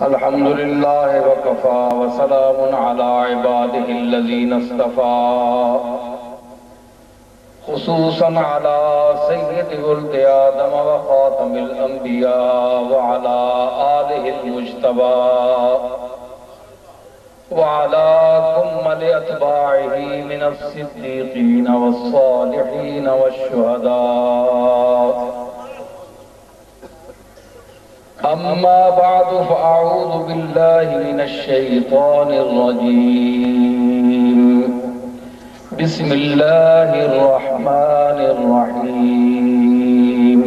الحمد لله وكفى وسلام على عباده الذين اصطفى خصوصا على سيد ولد آدم وخاتم الأنبياء وعلى آله المجتبى وعلى كمل أتباعه من الصديقين والصالحين والشهداء. أما بعد فأعوذ بالله من الشيطان الرجيم. بسم الله الرحمن الرحيم.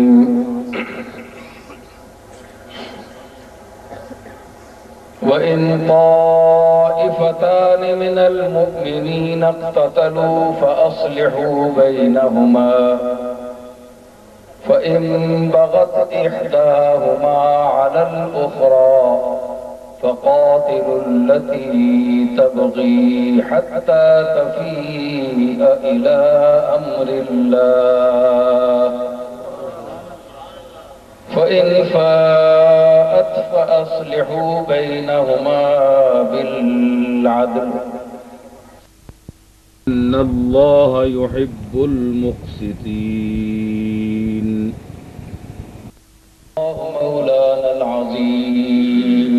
وإن طائفتان من المؤمنين اقتتلوا فأصلحوا بينهما فإن بغت إحداهما على الأخرى فقاتلوا التي تبغي حتى تفيء إلى أمر الله فإن فاءت فأصلحوا بينهما بالعدل إن الله يحب المقسطين. مولانا العظيم.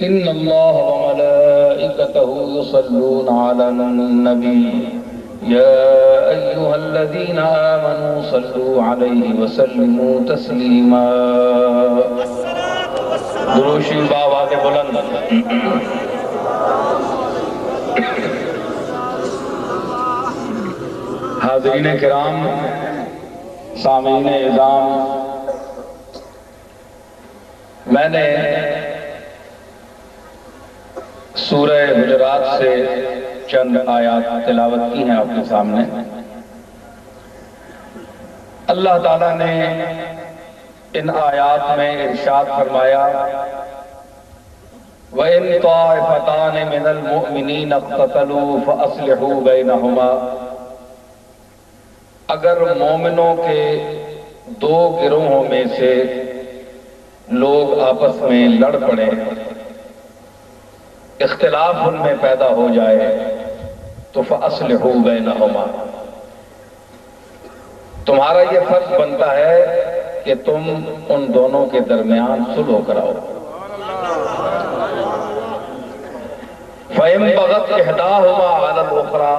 إن الله وملائكته يصلون على النبي يا أيها الذين آمنوا صلوا عليه وسلموا تسليما. دروشی بابا کے بلند. حاضرین کرام، سامعین اعظام، میں نے سورہ حجرات سے چند آیات تلاوت کی ہیں آپ کے سامنے. اللہ تعالیٰ نے ان آیات میں ارشاد فرمایا وَإِن طَائِفَتَانِ مِنَ الْمُؤْمِنِينَ اقْتَتَلُوا فَأَصْلِحُوا بَيْنَهُمَا. اگر مومنوں کے دو گروہوں میں سے لوگ آپس میں لڑ پڑے، اختلاف ان میں پیدا ہو جائے تو فَأَصْلِحُوا بَيْنَهُمَا. تمہارا یہ فرض بنتا ہے کہ تم ان دونوں کے درمیان صلح کراؤ. فَإِن بَغَتْ إِحْدَاهُمَا عَلَى الْأُخْرَى.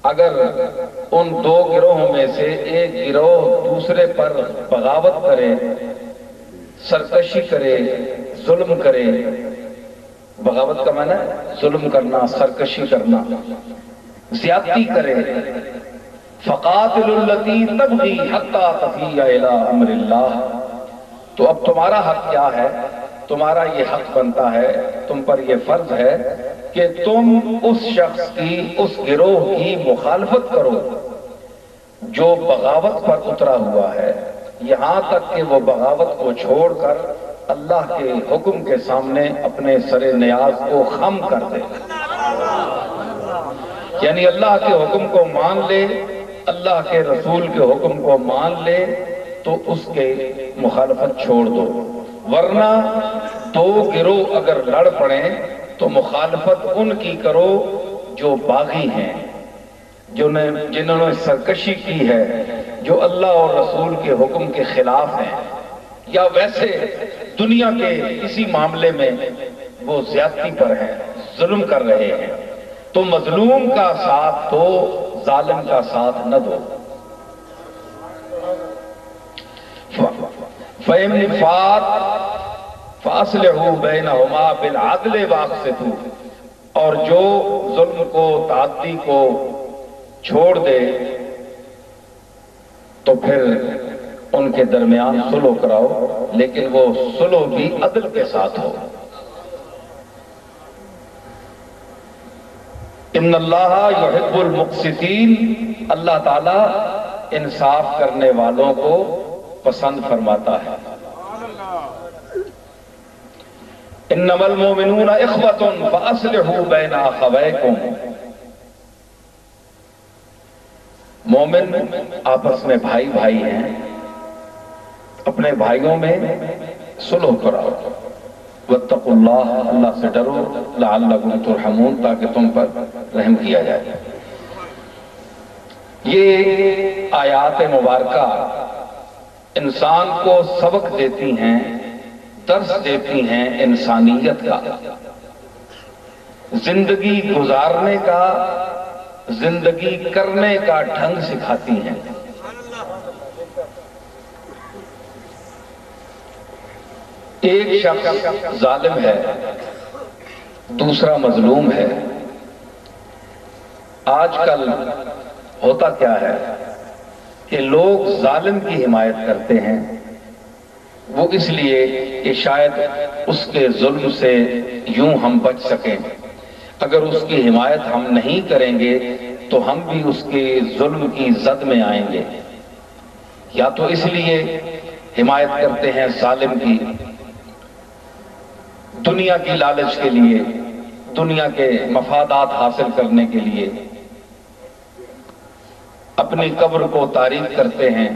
اگر ان دو گروہوں میں سے ایک گروہ دوسرے پر بغاوت کرے، سرکشی کرے، ظلم کرے. بغاوت کا معنی ہے ظلم کرنا، سرکشی کرنا، زیادتی کرے. فَقَاتِلُوا الَّتِي تَبْغِي حَتَّى تَفِيَّ إِلَىٰ أَمْرِ اللَّهِ. تو اب تمہارا حق کیا ہے؟ تمہارا یہ حق بنتا ہے، تم پر یہ فرض ہے کہ تم اس شخص کی، اس گروہ کی مخالفت کرو جو بغاوت پر اترا ہوا ہے، یہاں تک کہ وہ بغاوت کو چھوڑ کر اللہ کے حکم کے سامنے اپنے سر نیاز کو خم کر دے. یعنی اللہ کے حکم کو مان لے، اللہ کے رسول کے حکم کو مان لے تو اس کے مخالفت چھوڑ دو. ورنہ دو گروہ اگر لڑ پڑیں تو مخالفت ان کی کرو جو باغی ہیں، جنہوں نے سرکشی کی ہے، جو اللہ اور رسول کے حکم کے خلاف ہیں، یا ویسے دنیا کے کسی معاملے میں وہ زیادتی پر ہیں، ظلم کر رہے ہیں. تو مظلوم کا ساتھ دو، ظالم کا ساتھ نہ دو. فَإِن فَاتَ فَأَصْلِحُوا بَيْنَهُمَا بِالْعَدْلِ وَأَقْسِطُوا. اور جو ظلم کو، تعدی کو چھوڑ دے تو پھر ان کے درمیان صلح کراؤ، لیکن وہ صلح بھی عدل کے ساتھ ہو. ان اللہ یحب المقسطین. اللہ تعالیٰ انصاف کرنے والوں کو پسند فرماتا ہے. انما المؤمنون اخوۃ فاصلحوا بین اخویکم. مومن آپس میں بھائی بھائی ہیں، اپنے بھائیوں میں صلح کراؤ، واتقوا اللہ، اللہ سے ڈرو، لعلکم ترحمون، تاکہ تم پر رحم کیا جائے۔ یہ آیات مبارکہ انسان کو سبق دیتی ہیں، درس دیتی ہیں انسانیت کا، زندگی گزارنے کا، زندگی کرنے کا ڈھنگ سکھاتی ہیں۔ ایک شخص ظالم ہے، دوسرا مظلوم ہے۔ آج کل ہوتا کیا ہے کہ لوگ ظالم کی حمایت کرتے ہیں، وہ اس لیے کہ شاید اس کے ظلم سے یوں ہم بچ سکیں۔ اگر اس کی حمایت ہم نہیں کریں گے تو ہم بھی اس کے ظلم کی زد میں آئیں گے، یا تو اس لیے حمایت کرتے ہیں ظالم کی، دنیا کی لالچ کے لیے، دنیا کے مفادات حاصل کرنے کے لیے، اپنی قبر کو تاریک کرتے ہیں،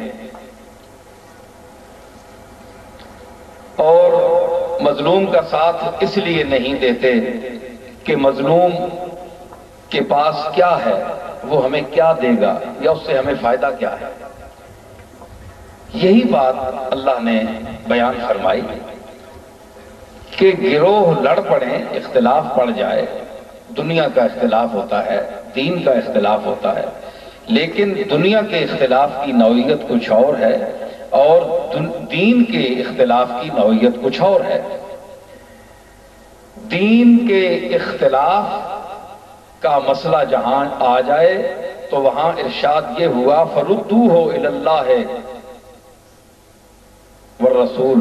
اور مظلوم کا ساتھ اس لیے نہیں دیتے کہ مظلوم کے پاس کیا ہے، وہ ہمیں کیا دے گا، یا اس سے ہمیں فائدہ کیا ہے۔ یہی بات اللہ نے بیان فرمائی کہ گروہ لڑ پڑیں، اختلاف پڑ جائے، دنیا کا اختلاف ہوتا ہے، دین کا اختلاف ہوتا ہے، لیکن دنیا کے اختلاف کی نوعیت کچھ اور ہے اور دین کے اختلاف کی نوعیت کچھ اور ہے۔ دین کے اختلاف کا مسئلہ جہاں آ جائے تو وہاں ارشاد یہ ہوا فَرُدُّوهُ إِلَى اللَّهِ والرسول،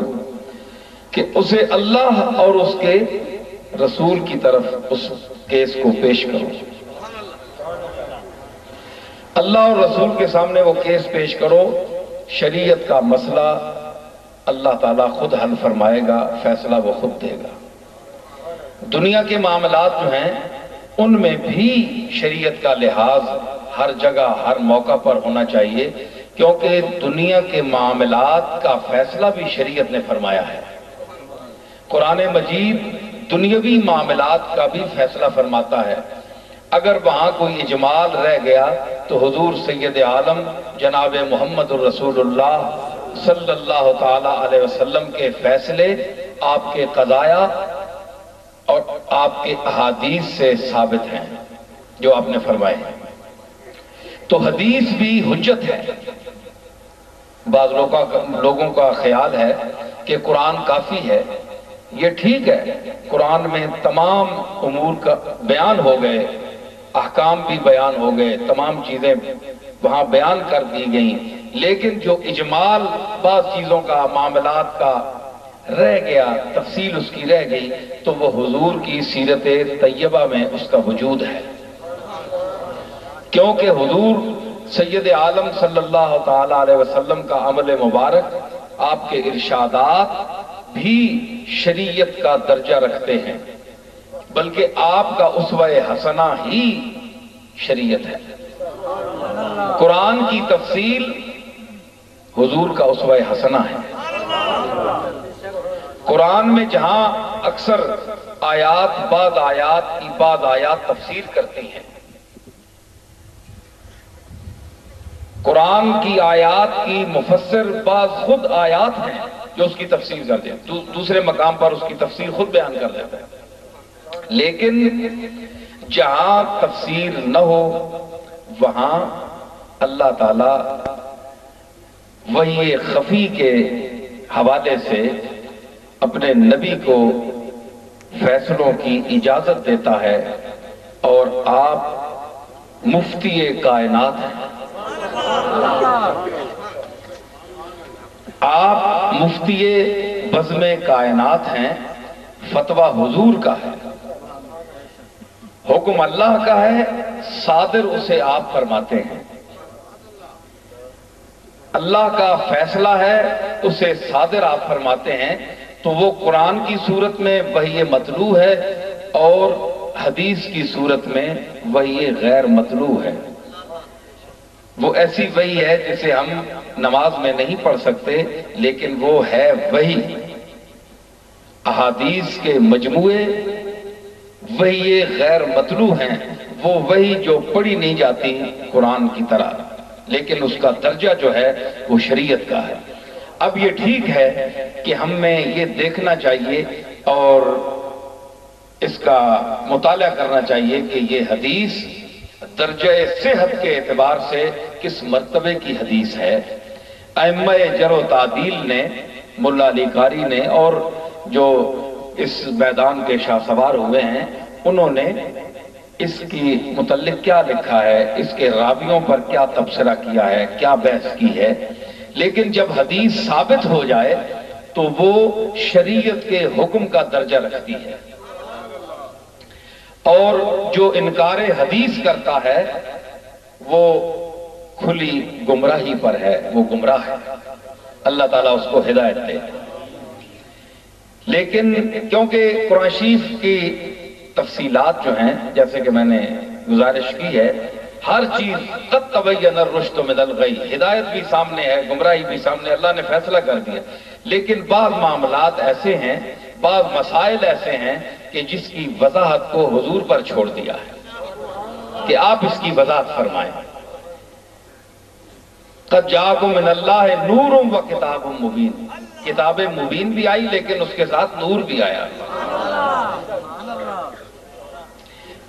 کہ اسے اللہ اور اس کے رسول کی طرف اس کیس کو پیش کرو، اللہ اور رسول کے سامنے وہ کیس پیش کرو۔ شریعت کا مسئلہ اللہ تعالیٰ خود حل فرمائے گا، فیصلہ وہ خود دے گا۔ دنیا کے معاملات جو ہیں ان میں بھی شریعت کا لحاظ ہر جگہ ہر موقع پر ہونا چاہیے، کیونکہ دنیا کے معاملات کا فیصلہ بھی شریعت نے فرمایا ہے۔ قرآن مجید دنیاوی معاملات کا بھی فیصلہ فرماتا ہے۔ اگر وہاں کوئی اجمال رہ گیا تو حضور سید عالم جناب محمد الرسول اللہ صلی اللہ تعالی علیہ وسلم کے فیصلے، آپ کے قضایا اور آپ کے احادیث سے ثابت ہیں جو آپ نے فرمائے ہیں۔ تو حدیث بھی حجت ہے۔ بعض لوگوں کا خیال ہے کہ قرآن کافی ہے۔ یہ ٹھیک ہے، قرآن میں تمام امور کا بیان ہو گئے، احکام بھی بیان ہو گئے، تمام چیزیں وہاں بیان کر دی گئیں، لیکن جو اجمال بعض چیزوں کا، معاملات کا رہ گیا، تفصیل اس کی رہ گئی، تو وہ حضور کی سیرت طیبہ میں اس کا وجود ہے، کیونکہ حضور سید عالم صلی اللہ تعالی علیہ وسلم کا عمل مبارک، آپ کے ارشادات بھی شریعت کا درجہ رکھتے ہیں، بلکہ آپ کا اسوہ حسنہ ہی شریعت ہے۔ قرآن کی تفصیل حضور کا اسوہ حسنہ ہے۔ قرآن میں جہاں اکثر آیات بعد آیات کی بعد آیات تفسیر کرتی ہیں، قرآن کی آیات کی مفسر بعض خود آیات ہیں جو اس کی تفسیر کرتے ہیں، دوسرے مقام پر اس کی تفسیر خود بیان کر دیتے ہیں، لیکن جہاں تفسیر نہ ہو وہاں اللہ تعالی وحی خفی کے حوالے سے اپنے نبی کو فیصلوں کی اجازت دیتا ہے، اور آپ مفتی کائنات ہیں، آپ مفتی بزم کائنات ہیں، فتویٰ حضور کا ہے، حکم اللہ کا ہے، صادر اسے آپ فرماتے ہیں، اللہ کا فیصلہ ہے اسے صادر آپ فرماتے ہیں، تو وہ قرآن کی صورت میں وحی مطلوع ہے اور حدیث کی صورت میں وحی غیر مطلوع ہے۔ وہ ایسی وحی ہے جسے ہم نماز میں نہیں پڑھ سکتے، لیکن وہ ہے وحی، احادیث کے مجموعے، وحی غیر مطلوع ہیں، وہ وحی جو پڑھی نہیں جاتی قرآن کی طرح، لیکن اس کا درجہ جو ہے وہ شریعت کا ہے۔ اب یہ ٹھیک ہے کہ ہمیں یہ دیکھنا چاہیے اور اس کا مطالعہ کرنا چاہیے کہ یہ حدیث درجہ صحت کے اعتبار سے کس مرتبے کی حدیث ہے۔ ائمہ جرح و تعدیل نے، ملا علی قاری نے، اور جو اس میدان کے شاہ سوار ہوئے ہیں، انہوں نے اس کی متعلق کیا لکھا ہے، اس کے راویوں پر کیا تبصرہ کیا ہے، کیا بحث کی ہے، لیکن جب حدیث ثابت ہو جائے تو وہ شریعت کے حکم کا درجہ رکھتی ہے، اور جو انکار حدیث کرتا ہے وہ کھلی گمراہی پر ہے، وہ گمراہ ہے، اللہ تعالیٰ اس کو ہدایت دے۔ لیکن کیونکہ قرآن شریف کی تفصیلات جو ہیں، جیسے کہ میں نے گزارش کی ہے، ہر چیز قد تبین الرشد من الغی، ہدایت بھی سامنے ہے، گمراہی بھی سامنے، اللہ نے فیصلہ کر دیا، لیکن بعض معاملات ایسے ہیں، بعض مسائل ایسے ہیں کہ جس کی وضاحت کو حضور پر چھوڑ دیا ہے کہ آپ اس کی وضاحت فرمائیں۔ قد جاءکم من اللہ نور و کتاب مبین، کتاب مبین بھی آئی لیکن اس کے ساتھ نور بھی آیا۔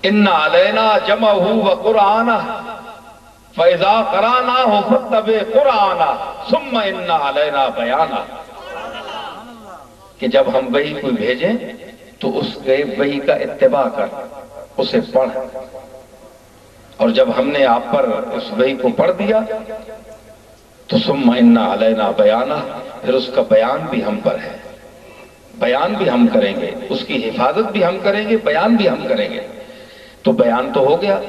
ان علینا جمعہ و قرآنہ فاذا قرأناہ فاتبع قرآنہ ثم ان علینا بیانہ، کہ جب ہم وحی کو بھیجیں تو اس کے وحی کا اتباع کر، اسے پڑھ، اور جب ہم نے آپ پر اس وحی کو پڑھ دیا تو ثم ان علینا بیانہ، پھر اس کا بیان بھی ہم پر ہے، بیان بھی ہم کریں گے، اس کی حفاظت بھی ہم کریں گے، بیان بھی ہم کریں گے۔ تو بیان تو ہو گیا،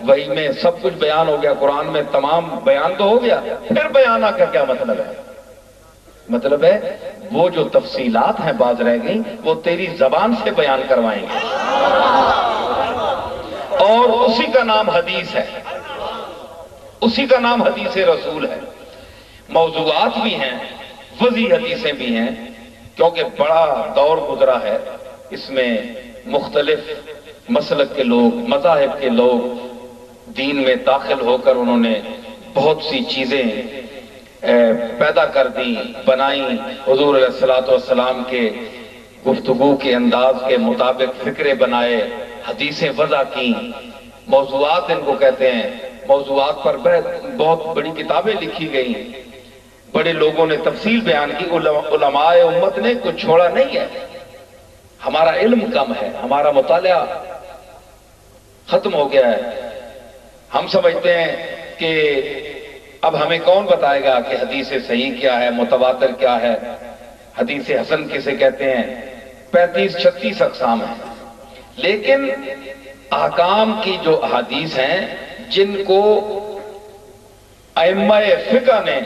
وحی میں سب کچھ بیان ہو گیا، قرآن میں تمام بیان تو ہو گیا، پھر بیانہ کا کیا مطلب ہے؟ مطلب ہے وہ جو تفصیلات ہیں باز رہ گئیں وہ تیری زبان سے بیان کروائیں گے، اور اسی کا نام حدیث ہے، اسی کا نام حدیث رسول ہے۔ موضوعات بھی ہیں، وضعی حدیثیں بھی ہیں، کیونکہ بڑا دور گزرا ہے، اس میں مختلف مسلک کے لوگ، مذاہب کے لوگ دین میں داخل ہو کر انہوں نے بہت سی چیزیں پیدا کر دی، بنائیں، حضور علیہ الصلوۃ والسلام کے گفتگو کے انداز کے مطابق فکرے بنائے، حدیثیں وضع کی، موضوعات ان کو کہتے ہیں، موضوعات پر بہت بڑی کتابیں لکھی گئیں، بڑے لوگوں نے تفصیل بیان کی، علماء امت نے کچھ چھوڑا نہیں ہے۔ ہمارا علم کم ہے، ہمارا مطالعہ ختم ہو گیا ہے، ہم سمجھتے ہیں کہ اب ہمیں کون بتائے گا کہ حدیث صحیح کیا ہے، متواتر کیا ہے، حدیث حسن کسے کہتے ہیں، 35-36 اقسام ہیں، لیکن احکام کی جو احادیث ہیں جن کو ائمہ فقہ نے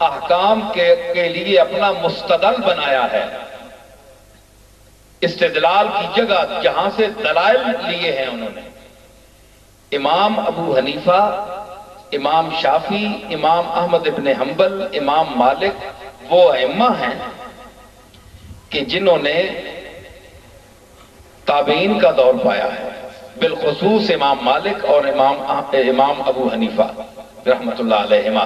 احکام کے لیے اپنا مستدل بنایا ہے، استدلال کی جگہ جہاں سے دلائل لیے ہیں انہوں نے، امام ابو حنیفہ، امام شافعی، امام احمد ابن حنبل، امام مالک، وہ ائمہ ہیں کہ جنہوں نے تابعین کا دور پایا ہے، بالخصوص امام مالک اور امام ابو حنیفہ رحمت اللہ علیہما۔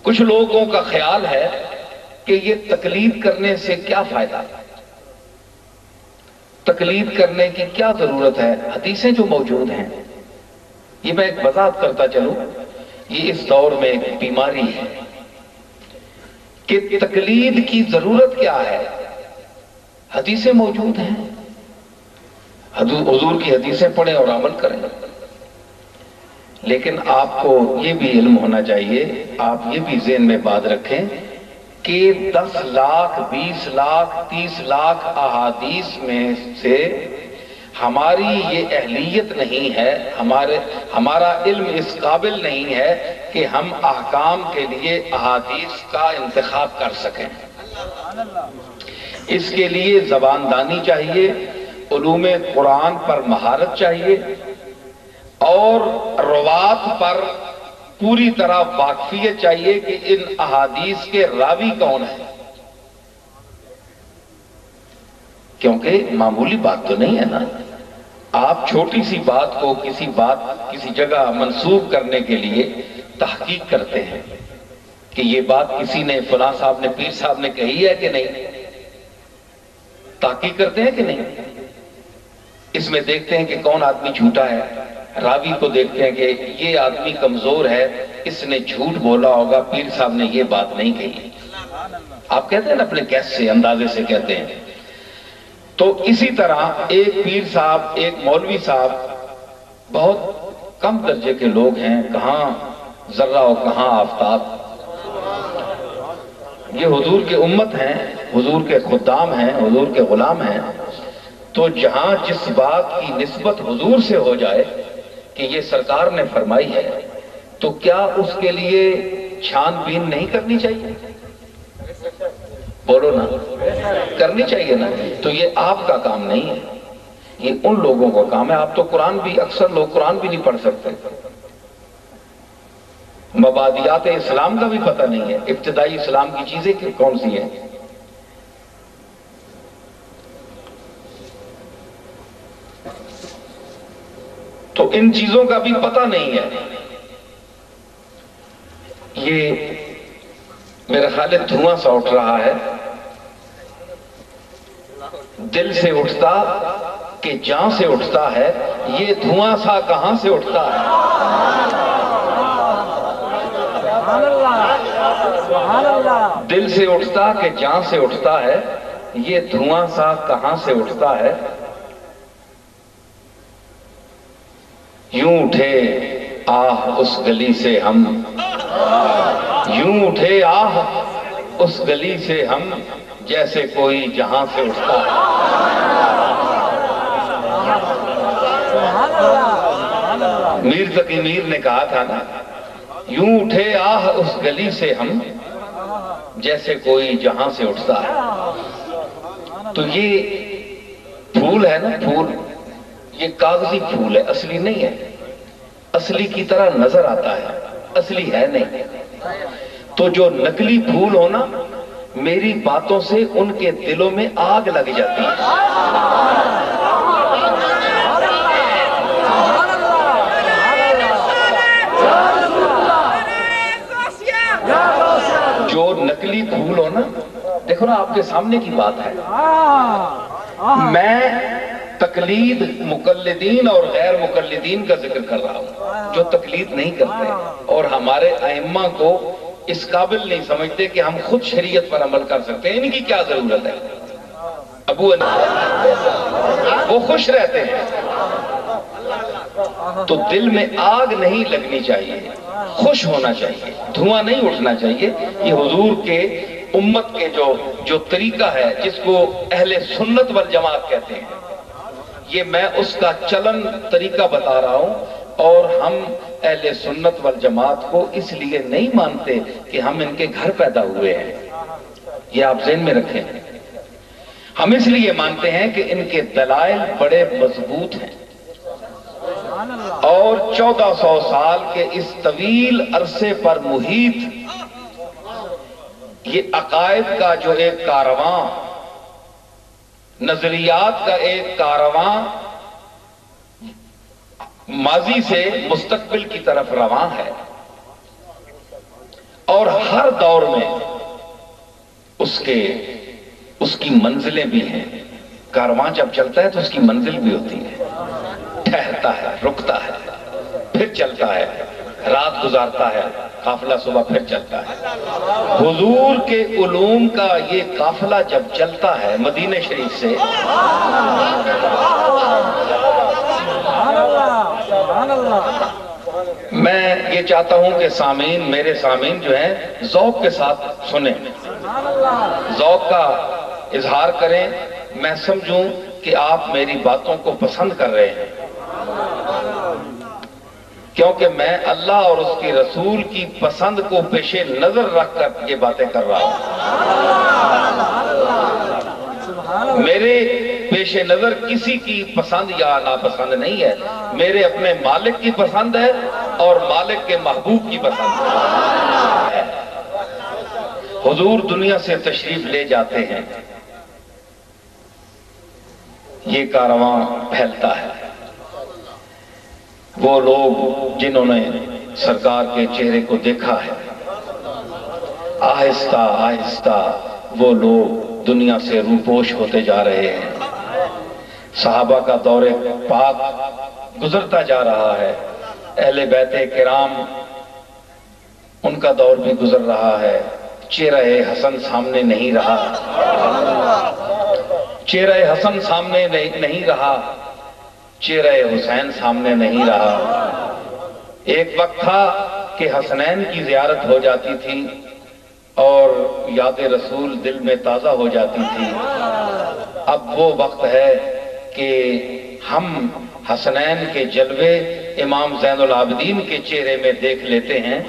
کچھ لوگوں کا خیال ہے کہ یہ تقلید کرنے سے کیا فائدہ، تقلید کرنے کی کیا ضرورت ہے، حدیثیں جو موجود ہیں، یہ میں ایک وضاحت کرتا چلوں، یہ اس دور میں ایک بیماری ہے کہ تقلید کی ضرورت کیا ہے، حدیثیں موجود ہیں، حضور کی حدیثیں پڑھیں اور عمل کریں، لیکن آپ کو یہ بھی علم ہونا چاہیے، آپ یہ بھی ذہن میں بات رکھیں کہ 10 لاکھ 20 لاکھ 30 لاکھ احادیث میں سے ہماری یہ اہلیت نہیں ہے، ہمارا علم اس قابل نہیں ہے کہ ہم احکام کے لیے احادیث کا انتخاب کر سکیں۔ اس کے لیے زبان دانی چاہیے، علوم قرآن پر مہارت چاہیے، اور روات پر پوری طرح واقفیت چاہیے کہ ان احادیث کے راوی کون ہیں، کیونکہ معمولی بات تو نہیں ہے نا۔ آپ چھوٹی سی بات کو کسی جگہ منسوب کرنے کے لیے تحقیق کرتے ہیں کہ یہ بات کسی نے، فلاں صاحب نے، پیر صاحب نے کہی ہے کہ نہیں، تحقیق کرتے ہیں کہ نہیں۔ اس میں دیکھتے ہیں کہ کون آدمی جھوٹا ہے، راوی کو دیکھتے ہیں کہ یہ آدمی کمزور ہے، اس نے جھوٹ بولا ہوگا، پیر صاحب نے یہ بات نہیں کہی۔ آپ کہتے ہیں نا اپنے گیس سے، اندازے سے کہتے ہیں۔ تو اسی طرح ایک پیر صاحب، ایک مولوی صاحب بہت کم درجے کے لوگ ہیں، کہاں ذرہ و کہاں آفتاب، یہ حضور کے امت ہیں، حضور کے خدام ہیں، حضور کے غلام ہیں۔ تو جہاں جس بات کی نسبت حضور سے ہو جائے کہ یہ سرکار نے فرمائی ہے، تو کیا اس کے لیے چھان بین نہیں کرنی چاہیے؟ بولو نا، کرنی چاہیے نا۔ تو یہ آپ کا کام نہیں ہے، یہ ان لوگوں کا کام ہے۔ آپ تو قرآن بھی، اکثر لوگ قرآن بھی نہیں پڑھ سکتے، مبادیات اسلام کا بھی پتہ نہیں ہے، ابتدائی اسلام کی چیزیں کون سی ہیں۔ تو ان چیزوں کا بھی پتہ نہیں ہے۔ یہ میرا خیال ہے دھواں سا اٹھ رہا ہے، دل سے اٹھتا کہ جان سے اٹھتا ہے، یہ دھواں سا کہاں سے اٹھتا ہے؟ دل سے اٹھتا کہ جان سے اٹھتا ہے، یہ دھواں سا کہاں سے اٹھتا ہے؟ یوں اٹھے آہ اس گلی سے ہم، یوں اٹھے آہ اس گلی سے ہم، جیسے کوئی جہاں سے اٹھتا ہے۔ میر تقی میر نے کہا تھا نا، یوں اٹھے آہ اس گلی سے ہم، جیسے کوئی جہاں سے اٹھتا ہے۔ تو یہ پھول ہے نا، پھول، یہ کاغذی پھول ہے، اصلی نہیں ہے، اصلی کی طرح نظر آتا ہے، اصلی ہے نہیں۔ تو جو نقلی پھول ہو نا، میری باتوں سے ان کے دلوں میں آگ لگ جاتی ہے۔ جو نقلی پھول ہو نا، دیکھو نا آپ کے سامنے کی بات ہے، میں تقلید مقلدین اور غیر مقلدین کا ذکر کر رہا ہوں، جو تقلید نہیں کرتے اور ہمارے ائمہ کو اس قابل نہیں سمجھتے کہ ہم خود شریعت پر عمل کر سکتے ہیں، ان کی کیا ضرورت ہے؟ ابو وہ خوش رہتے ہیں۔ تو دل میں آگ نہیں لگنی چاہیے، خوش ہونا چاہیے، دھواں نہیں اٹھنا چاہیے۔ یہ حضور کے امت کے جو طریقہ ہے، جس کو اہل سنت والجماعت کہتے ہیں، یہ میں اس کا چلن طریقہ بتا رہا ہوں۔ اور ہم اہل سنت والجماعت کو اس لیے نہیں مانتے کہ ہم ان کے گھر پیدا ہوئے ہیں، یہ آپ ذہن میں رکھیں۔ ہم اس لیے مانتے ہیں کہ ان کے دلائل بڑے مضبوط ہیں، اور 1400 سال کے اس طویل عرصے پر محیط یہ عقائد کا جو ایک کارواں، نظریات کا ایک کارواں ماضی سے مستقبل کی طرف رواں ہے، اور ہر دور میں اس کی منزلیں بھی ہیں۔ کارواں جب چلتا ہے تو اس کی منزل بھی ہوتی ہے، ٹھہرتا ہے، رکتا ہے، پھر چلتا ہے، رات گزارتا ہے، قافلہ صبح پھر چلتا ہے۔ حضور کے علوم کا یہ قافلہ جب چلتا ہے مدینہ شریف سے، میں یہ چاہتا ہوں کہ سامعین، میرے سامعین جو ہیں، ذوق کے ساتھ سنیں، ذوق کا اظہار کریں، میں سمجھوں کہ آپ میری باتوں کو پسند کر رہے ہیں، کیونکہ میں اللہ اور اس کی رسول کی پسند کو پیش نظر رکھ کر یہ باتیں کر رہا ہوں۔ میرے پیش نظر کسی کی پسند یا ناپسند نہیں ہے، میرے اپنے مالک کی پسند ہے اور مالک کے محبوب کی پسند ہے۔ حضور دنیا سے تشریف لے جاتے ہیں، یہ کارواں پھیلتا ہے۔ وہ لوگ جنہوں نے سرکار کے چہرے کو دیکھا ہے، آہستہ آہستہ وہ لوگ دنیا سے روپوش ہوتے جا رہے ہیں۔ صحابہ کا دور پاک گزرتا جا رہا ہے، اہل بیت کرام ان کا دور بھی گزر رہا ہے۔ چہرہ حسن سامنے نہیں رہا، چہرہ حسن سامنے نہیں رہا، چہرہ حسین سامنے نہیں رہا۔ ایک وقت تھا کہ حسنین کی زیارت ہو جاتی تھی اور یاد رسول دل میں تازہ ہو جاتی تھی۔ اب وہ وقت ہے کہ ہم حسنین کے جلوے امام زین العابدین کے چہرے میں دیکھ لیتے ہیں،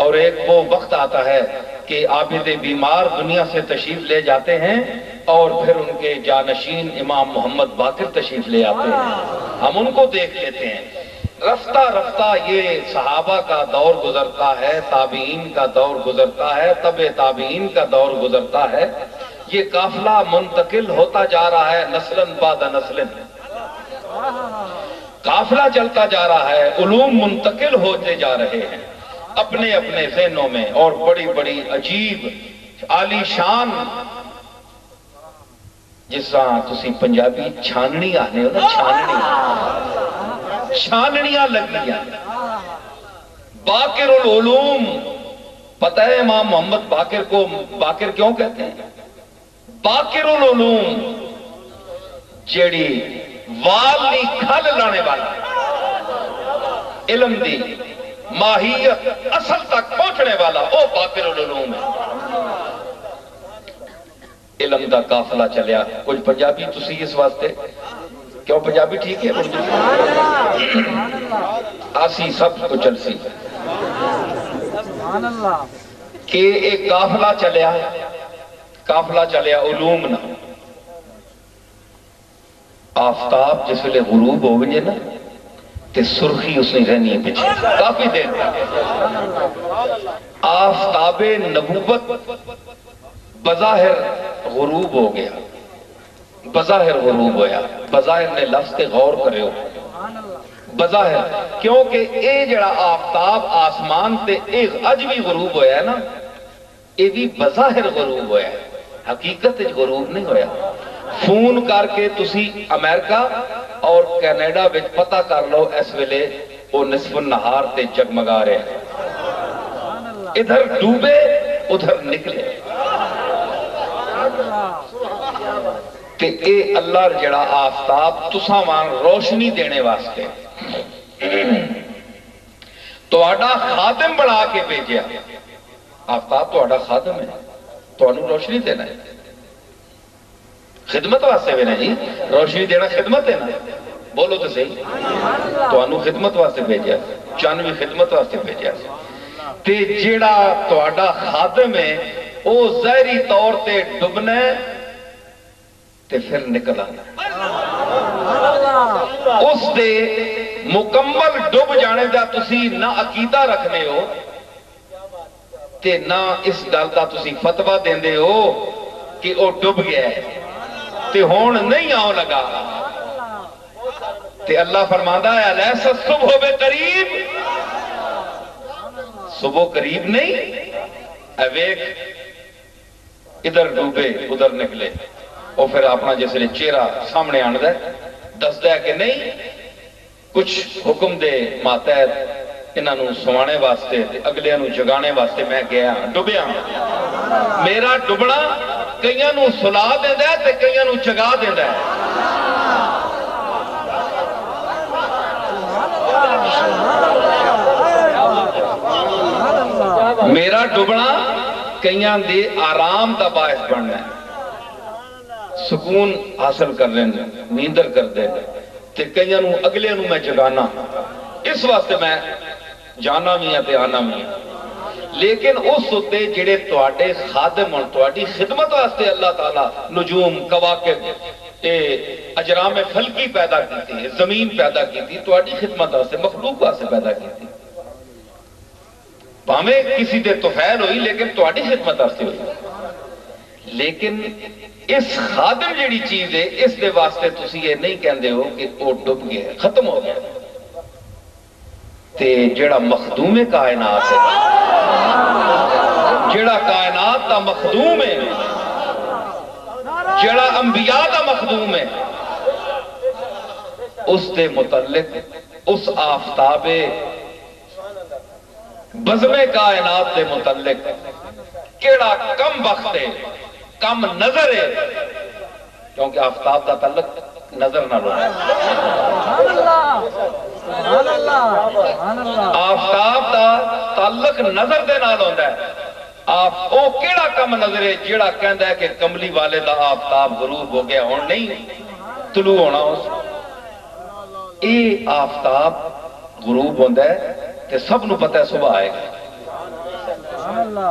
اور ایک وہ وقت آتا ہے کہ عابد بیمار دنیا سے تشریف لے جاتے ہیں اور پھر ان کے جانشین امام محمد باقر تشریف لے آتے ہیں، ہم ان کو دیکھ لیتے ہیں۔ رفتہ رفتہ یہ صحابہ کا دور گزرتا ہے، تابعین کا دور گزرتا ہے، تبع تابعین کا دور گزرتا ہے۔ یہ قافلہ منتقل ہوتا جا رہا ہے، نسلاً بعد نسل، قافلہ چلتا جا رہا ہے، علوم منتقل ہوتے جا رہے ہیں اپنے اپنے ذہنوں میں، اور بڑی بڑی عجیب عالی شان، جس طرح تسی پنجابی چھاننی آنے ہو نا، چھاننیاں لگیاں۔ باقر العلوم، پتہ ہے امام محمد باقر کو باقر کیوں کہتے ہیں؟ باقر العلوم، جیڑی والی کھل لانے والا، علم دی ماہیت اصل تک پہنچنے والا، وہ باقر العلوم ہے۔ علم دا قافلہ چلیا۔ کچھ پنجابی تسی اس واسطے کیوں پنجابی ٹھیک ہے؟ آسی سب کو چلسی کہ ایک قافلہ چلیا علوم نا۔ آفتاب جس ویلے غروب ہو گئے نا تے سرخی اس نے رہنی ہے پیچھے کافی دیر تک۔ آفتاب نبوت بظاہر غروب ہو گیا، بظاہر غروب ہویا، بظاہر نے لفظ تے غور کرے ہو، بظاہر، کیونکہ اے جڑا آفتاب آسمان تے اے اج بھی غروب ہویا ہے نا، اے بھی بظاہر غروب ہویا ہے، حقیقت غروب نہیں ہویا۔ فون کر کے تسی امریکہ اور کینیڈا وچ پتہ کر لو، اس ویلے وہ نصف النہار تے جگمگا رہے ہیں، ادھر ڈوبے ادھر نکلے۔ تے اے اللہ جڑا آفتاب تساں وان روشنی دینے واسطے تہاڈا خادم بنا کے بھیجیا۔ آفتاب تہاڈا خادم ہے، تہانوں روشنی دینا ہے، خدمت واسطے بھی نہیں، روشنی دینا خدمت ہے نا، بولو تو صحیح، تہانوں خدمت واسطے بھیجیا، چانوی خدمت واسطے بھیجیا۔ تے جڑا تہاڈا خادم ہے او ظاہری طور تے ڈبنا ہے تے پھر نکل آنا، اس دے مکمل ڈب جانے دا تسی نہ عقیدہ رکھنے ہو تے نہ اس گل دا تسی فتویٰ دیندے ہو کہ او ڈب گیا ہے تے ہون نہیں آؤ لگا۔ تے اللہ فرماندہ ہے الیس الصبح بقریب، صبح قریب نہیں، اویک ادھر ڈوبے ادھر نکلے، اور پھر اپنا جس لئے چہرہ سامنے آندہ ہے، دس دے کہ نہیں کچھ حکم دے ماتحت انہاں نو سوانے واسطے اگلے نو جگانے واسطے میں گیا ڈوبیا۔ میرا ڈبنا کئیاں نو سلا دیندہ ہے تے کئیاں نو جگا دیندہ ہے۔ میرا ڈبنا کئیاں دے آرام دا باعث بننا ہے، سکون حاصل کر لینا، نیندر کر دینا، تے کئیاں نو اگلے نو میں جگانا، اس واسطے میں جانا بھی ہے تے آنا بھی ہے۔ لیکن اس ہوتے جڑے تواڈے خادم اور تواڈی خدمت واسطے اللہ تعالیٰ نجوم، کواکب اجرام فلکی پیدا کی زمین پیدا کی تواڈی خدمت واسطے مخلوق واسطے پیدا کی بھاویں کسی دے توفیل ہوئی لیکن تواڈی خدمت واسطے ہوئی لیکن اس خادم جیڑی چیز ہے اس دے واسطے تسی یہ نہیں کہندے ہو کہ وہ ڈب گیا ختم ہو گیا تے جیڑا مخدوم کائنات ہے جیڑا کائنات دا مخدوم ہے جیڑا انبیاء دا مخدوم ہے اس دے متعلق اس آفتاب بزم کائنات دے متعلق کیڑا کم وقت ہے کم نظر ہے کیونکہ آفتاب دا تعلق نظر نہ لو آفتاب دا تعلق نظر دے نال ہوندا ہے آپ او کیڑا کم نظر ہے جیڑا کہندا ہے کہ کملی والے دا آفتاب غروب ہو گیا ہن نہیں طلوع ہونا اس اے آفتاب غروب ہوندا ہے تے سب نو پتہ ہے صبح آئے گا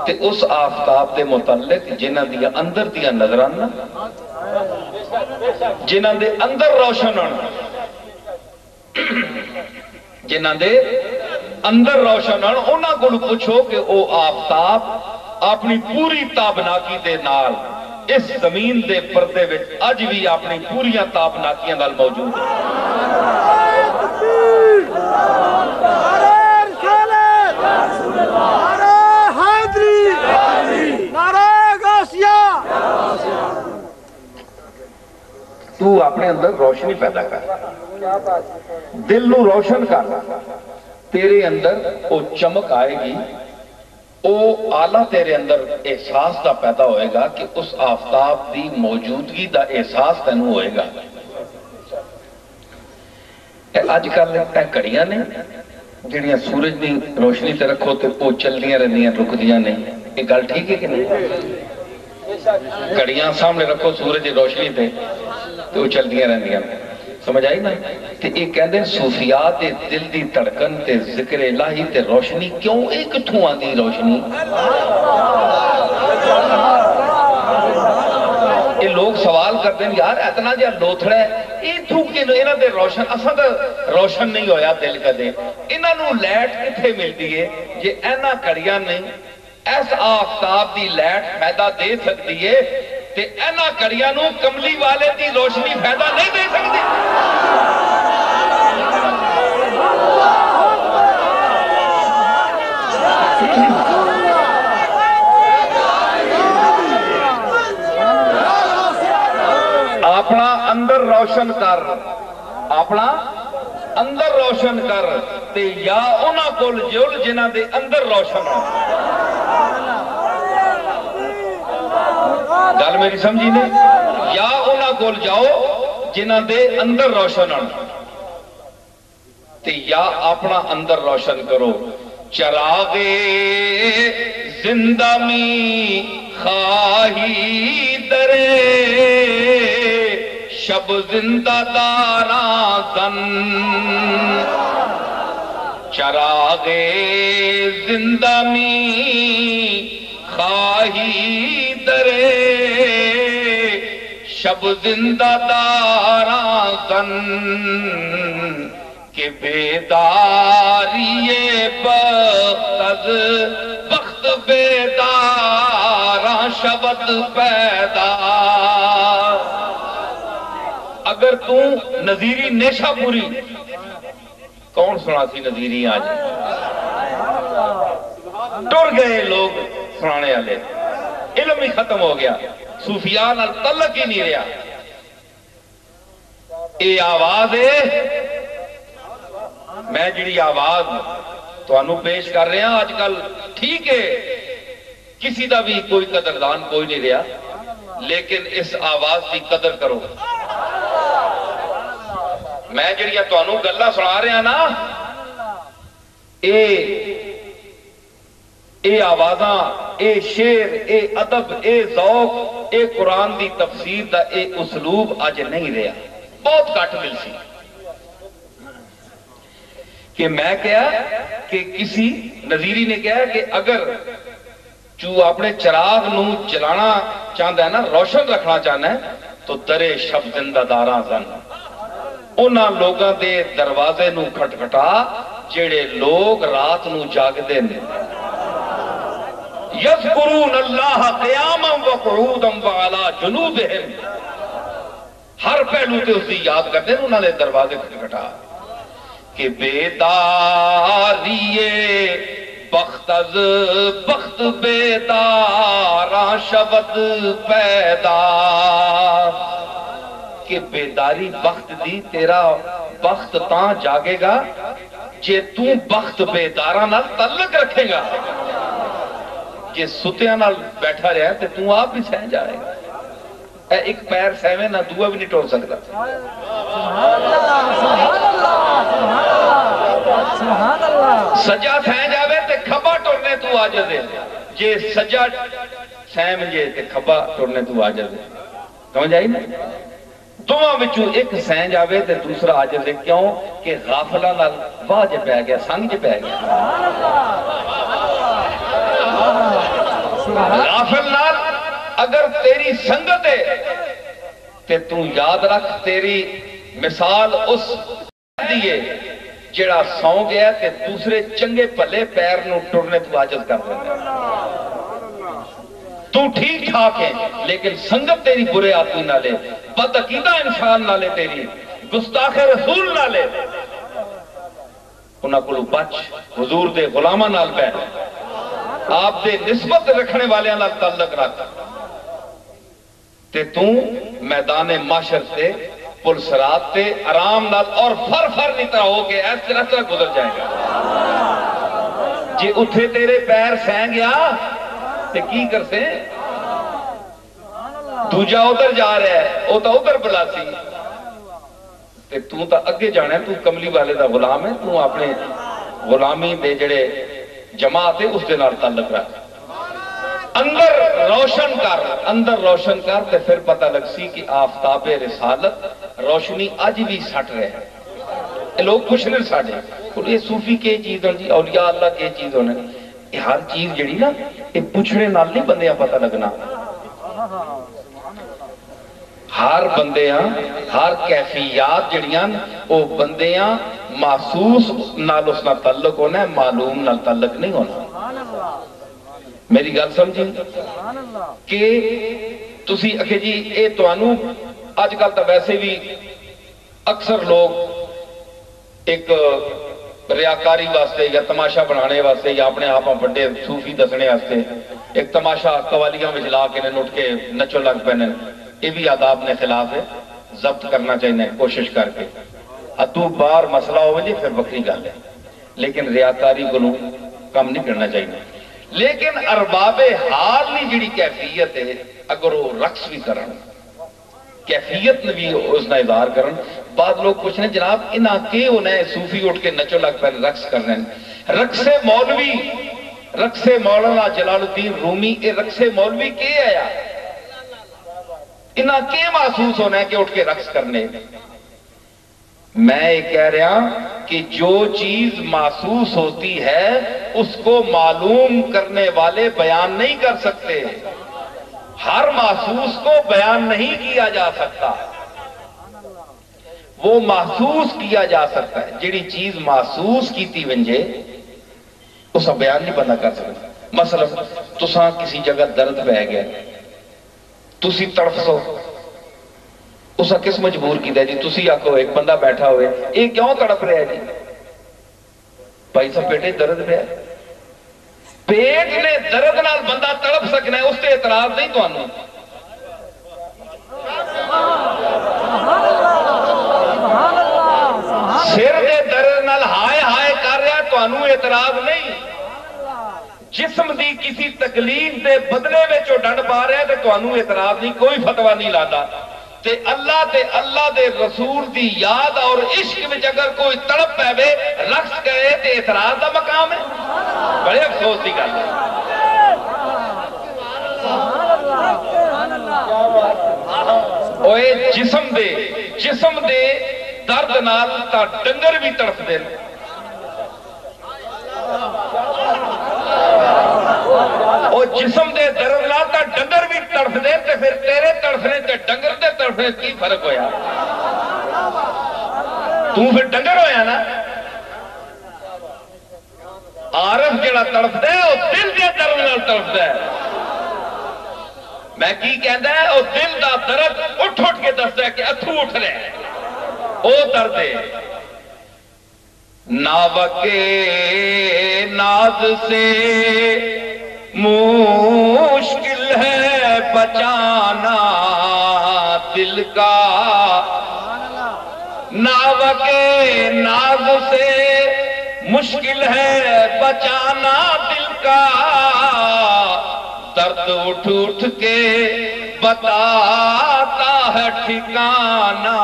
تے اس آفتاب دے متعلق جنہاں دیا اندر دیا نظران جنہاں دے اندر روشن جنہاں دے اندر روشن انہاں کو پوچھو کہ او آفتاب اپنی پوری تابناکی دے نال اس زمین دے پردے وچ اج بھی اپنی پوریاں تابناکیاں نال موجود ہے تو اپنے اندر روشنی پیدا کر دل نو روشن کر تیرے اندر وہ چمک آئے گی وہ آلہ تیرے اندر احساس دا پیدا ہوئے گا کہ اس آفتاب دی موجودگی دا احساس تینوں ہوئے گا آج کل کڑیاں نے جڑیاں سورج دی روشنی تے رکھو تے وہ چلدیاں رہندیاں رکدیاں نہیں یہ گل ٹھیک ہے کہ نہیں کڑیاں سامنے رکھو سورج دی روشنی تے تو چلدیاں رہندیاں سمجھ آئی نا تے یہ کہندے ہیں صوفیاء تے دل دی تڑکن تے ذکر الہی تے روشنی کیوں ایک کتھوں دی روشنی یہ لوگ سوال کرتے ہیں یار اتنا جہاں لوتھڑا ہے یہ تو کہ انہاں دے روشن اساں تے روشن نہیں ہویا دل کدے انہاں نو لائٹ کتھے ملدی ہے جے اینا کڑیاں نہیں ایس آفتاب دی لائٹ فائدہ دے سکتی ہے تے اینا کڑیاں نو کملی والے دی روشنی فائدہ نہیں دے سکتی اپنا اندر روشن کر اپنا اندر روشن کر تے یا انہاں کول جل جنہاں دے اندر روشن ہو گل میری سمجھی نہیں یا انہاں کول جاؤ جنہاں دے اندر روشن ہو تے یا اپنا اندر روشن کرو چراغ زندہ می خواہی درے شب زندہ داراں زن چراغ زندہ می خواہی درے شب زندہ داراں زن کہ بیداری بخت بخت بیداراں شبد پیدا اگر تو نظیری نیشہ پوری کون سنا سی نظیری آج ٹر گئے لوگ سنانے والے علم ہی ختم ہو گیا صوفیاء نال تعلق ہی نہیں رہا اے آواز ہے میں جڑی آواز تو انہوں پیش کر رہے ہیں آج کل ٹھیک ہے کسی دا بھی کوئی قدردان کوئی نہیں رہا لیکن اس آواز کی قدر کرو میں جڑیاں تو انہوں گلہ سنا رہے ہیں نا اے آوازاں اے شعر اے ادب اے ذوق اے قرآن دی تفسیر دا اے اسلوب آج نہیں رہا بہت کٹ مل سی کہ میں کہا کہ کسی نظیری نے کہا کہ اگر جو اپنے چراغ نو جلانا چاہتا ہے نا روشن رکھنا چاہنا ہے تو درے شب زندہ داراں سن انہاں لوگاں دے دروازے نو کھٹکھٹا جڑے لوگ رات نو جاگدے نے یذکرون اللہ قیاما وقعودا وعلی جنوبہم ہر پہلو تے اس دی یاد کرتے ہیں انہاں نے دروازے کھٹکھٹا کہ بیداریے بخت از بخت بیداراں شبد پیدا کہ بیداری بخت دی تیرا بخت تاں جاگے گا جے تو بخت بیداراں نال تعلق رکھے گا جے ستیاں نال بیٹھا رہا ہے تے تو آپ بھی سہ جائے گا اے ایک پیر سہویں نہ دعا بھی نہیں ٹور سکتا سجا سہ جاوے تے کھبا ٹورنے تو آجا دے جے سجا سہم جے تے کھبا ٹورنے تو آجا دے سمجھ آئی نا دعا وچوں ایک سہ جاوے تے دوسرا آجا دے کیوں کہ غافلہ نال واجہ پہ گیا سنگ جے پہ گیا غافل نال اگر تیری سنگت ہے تے تو یاد رکھ تیری مثال اس دیئے جڑا سو گیا تے دوسرے چنگے پلے پیر نو ٹرنے تو عاجز کر دینا تو ٹھیک ٹھاک ہے لیکن سنگت تیری برے آدمی نہ لے بدعقیدہ انسان نہ لے تیری گستاخ رسول نہ لے انہاں کو بچ حضور دے غلامہ نال پہ آپ دے نسبت رکھنے والے نال تعلق رکھ تے تو میدان معاشر سے پل صراط تے آرام نال اور فر نہیں طرح ہو کے ایس طرح گزر جائے گا جی اتھے تیرے پیر سہ گیا تے کی کر سے دوجا ادھر جا رہا ہے وہ تو ادھر بلاسی تے تو تا اگے جانا ہے تو کملی والے دا غلام ہے تو اپنے غلامی دے جڑے جماعت ہے اس دے نال تعلق رکھ اندر روشن کر تے پھر پتہ لگ سی کہ آفتاب رسالت روشنی آج بھی سٹ رہے ہیں لوگ خوش نہیں ساڑے یہ صوفی کے چیز ہوں جی اولیاء اللہ کے چیز ہونے یہ ہر چیز جڑی نا یہ پوچھنے نال نہیں بندیاں پتہ لگنا ہر بندیاں ہر کیفیات جڑیاں وہ بندیاں محسوس نال اس نال تعلق ہونا ہے معلوم نال تعلق نہیں ہونا میری گل سمجھی کہ تسی اکھے جی اے توانو آج کل تا ویسے بھی اکثر لوگ ایک ریاکاری واسطے یا تماشا بنانے واسطے یا اپنے آپ بڑے صوفی دسنے واسطے ایک تماشا قوالیاں میں جلا کے نوٹ کے نچو لگ پہنے یہ بھی آداب نے خلاف ہے ضبط کرنا چاہیے کوشش کر کے ادو بار مسئلہ ہوئے جی پھر بکری گل ہے لیکن ریاکاری کو کم نہیں کرنا چاہیے لیکن ارباب حال نہیں جڑی کیفیت ہے اگر وہ رقص بھی کرن کیفیت بھی اس نے اظہار کرن بعد لوگ پوچھنے جناب انہاں کے انہیں صوفی اٹھ کے نچو لگ پہلے رقص کر رہے ہیں رقص مولوی رقص مولانا جلال الدین رومی اے رقص مولوی کے آیا انہاں کے محسوس ہونا ہے کہ اٹھ کے رقص کرنے میں یہ کہہ رہا کہ جو چیز محسوس ہوتی ہے اس کو معلوم کرنے والے بیان نہیں کر سکتے ہر محسوس کو بیان نہیں کیا جا سکتا وہ محسوس کیا جا سکتا ہے جڑی چیز محسوس کیتی ونجے اس کا بیان نہیں بندہ کر سکتا مثلا تساں کسی جگہ درد پہ گیا تسی تڑف سو اسا کس مجبور کی دے جی تسی آکو ایک بندہ بیٹھا ہوئے یہ کیوں تڑپ رہے جی بھائی صاحب پیٹے درد پہ ہے پیٹ نے درد نال بندہ تڑپ سکنا ہے اس سے اعتراض نہیں تو آنو سر دے درد نال ہائے ہائے کر رہا ہے تو آنو اعتراض نہیں جسم دی کسی تکلیف دے بدلے میں جو ڈنڈ پا رہا ہے تو آنو اعتراض نہیں کوئی فتوہ نہیں لاتا تے اللہ دے رسول دی یاد اور عشق میں اگر کوئی تڑپ پہوے رقص کرے تے اعتراض دا مقام ہے بڑے افسوس دی گل ہے اوے جسم دے درد نال تا ڈنگر بھی تڑپ دے او جسم دے درد نال تا ڈنگر بھی تڑپ دے تے پھر تیرے تڑپنے تے ڈنگر دے تڑپنے تڑفنے کی فرق ہویا؟ تو پھر ڈنگر ہویا نا؟ عارف جڑا تڑفتا ہے وہ دل دے درد نال تڑفتا ہے. میں کی کہندا ہے وہ دل دا درد اٹھ اٹھ کے دستا ہے کہ اتھو اٹھ رہے ہیں وہ درد ہے. ناوکے ناز سے مشکل ہے بچانا دل کا. ناوکے ناز سے مشکل ہے بچانا دل کا. درد اٹھ اٹھ کے بتاتا ہے ٹھکانہ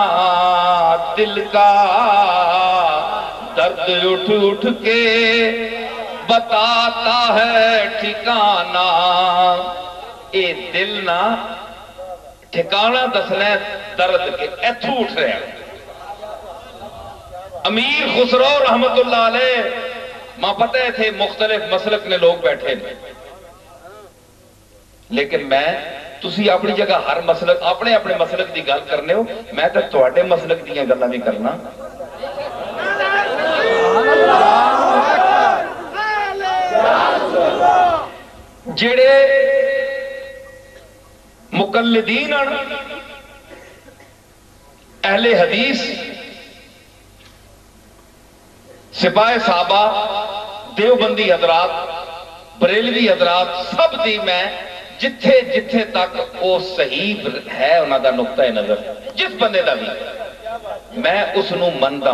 دل کا. درد اٹھ اٹھ کے بتاتا ہے ٹھکانہ. اے دل نہ ٹھکانہ دسنا درد کے ایتھو اٹھ رہے ہیں. امیر خسرو رحمت اللہ علیہ ماں پتہ تھے مختلف مسلک نے لوگ بیٹھے ہیں، لیکن میں تسی اپنی جگہ ہر مسلک اپنے اپنے مسلک دی گل کرنے ہو، میں تو تواڈے مسلک دیاں گلاں بھی کرنا. جڑے مقلدین اہل حدیث سپاہی صحابہ دیوبندی حضرات بریلوی حضرات سب دی میں جتھے جتھے تک وہ صحیح ہے انہاں دا نقطہ نظر جس بندے دا بھی میں اس نو مندا.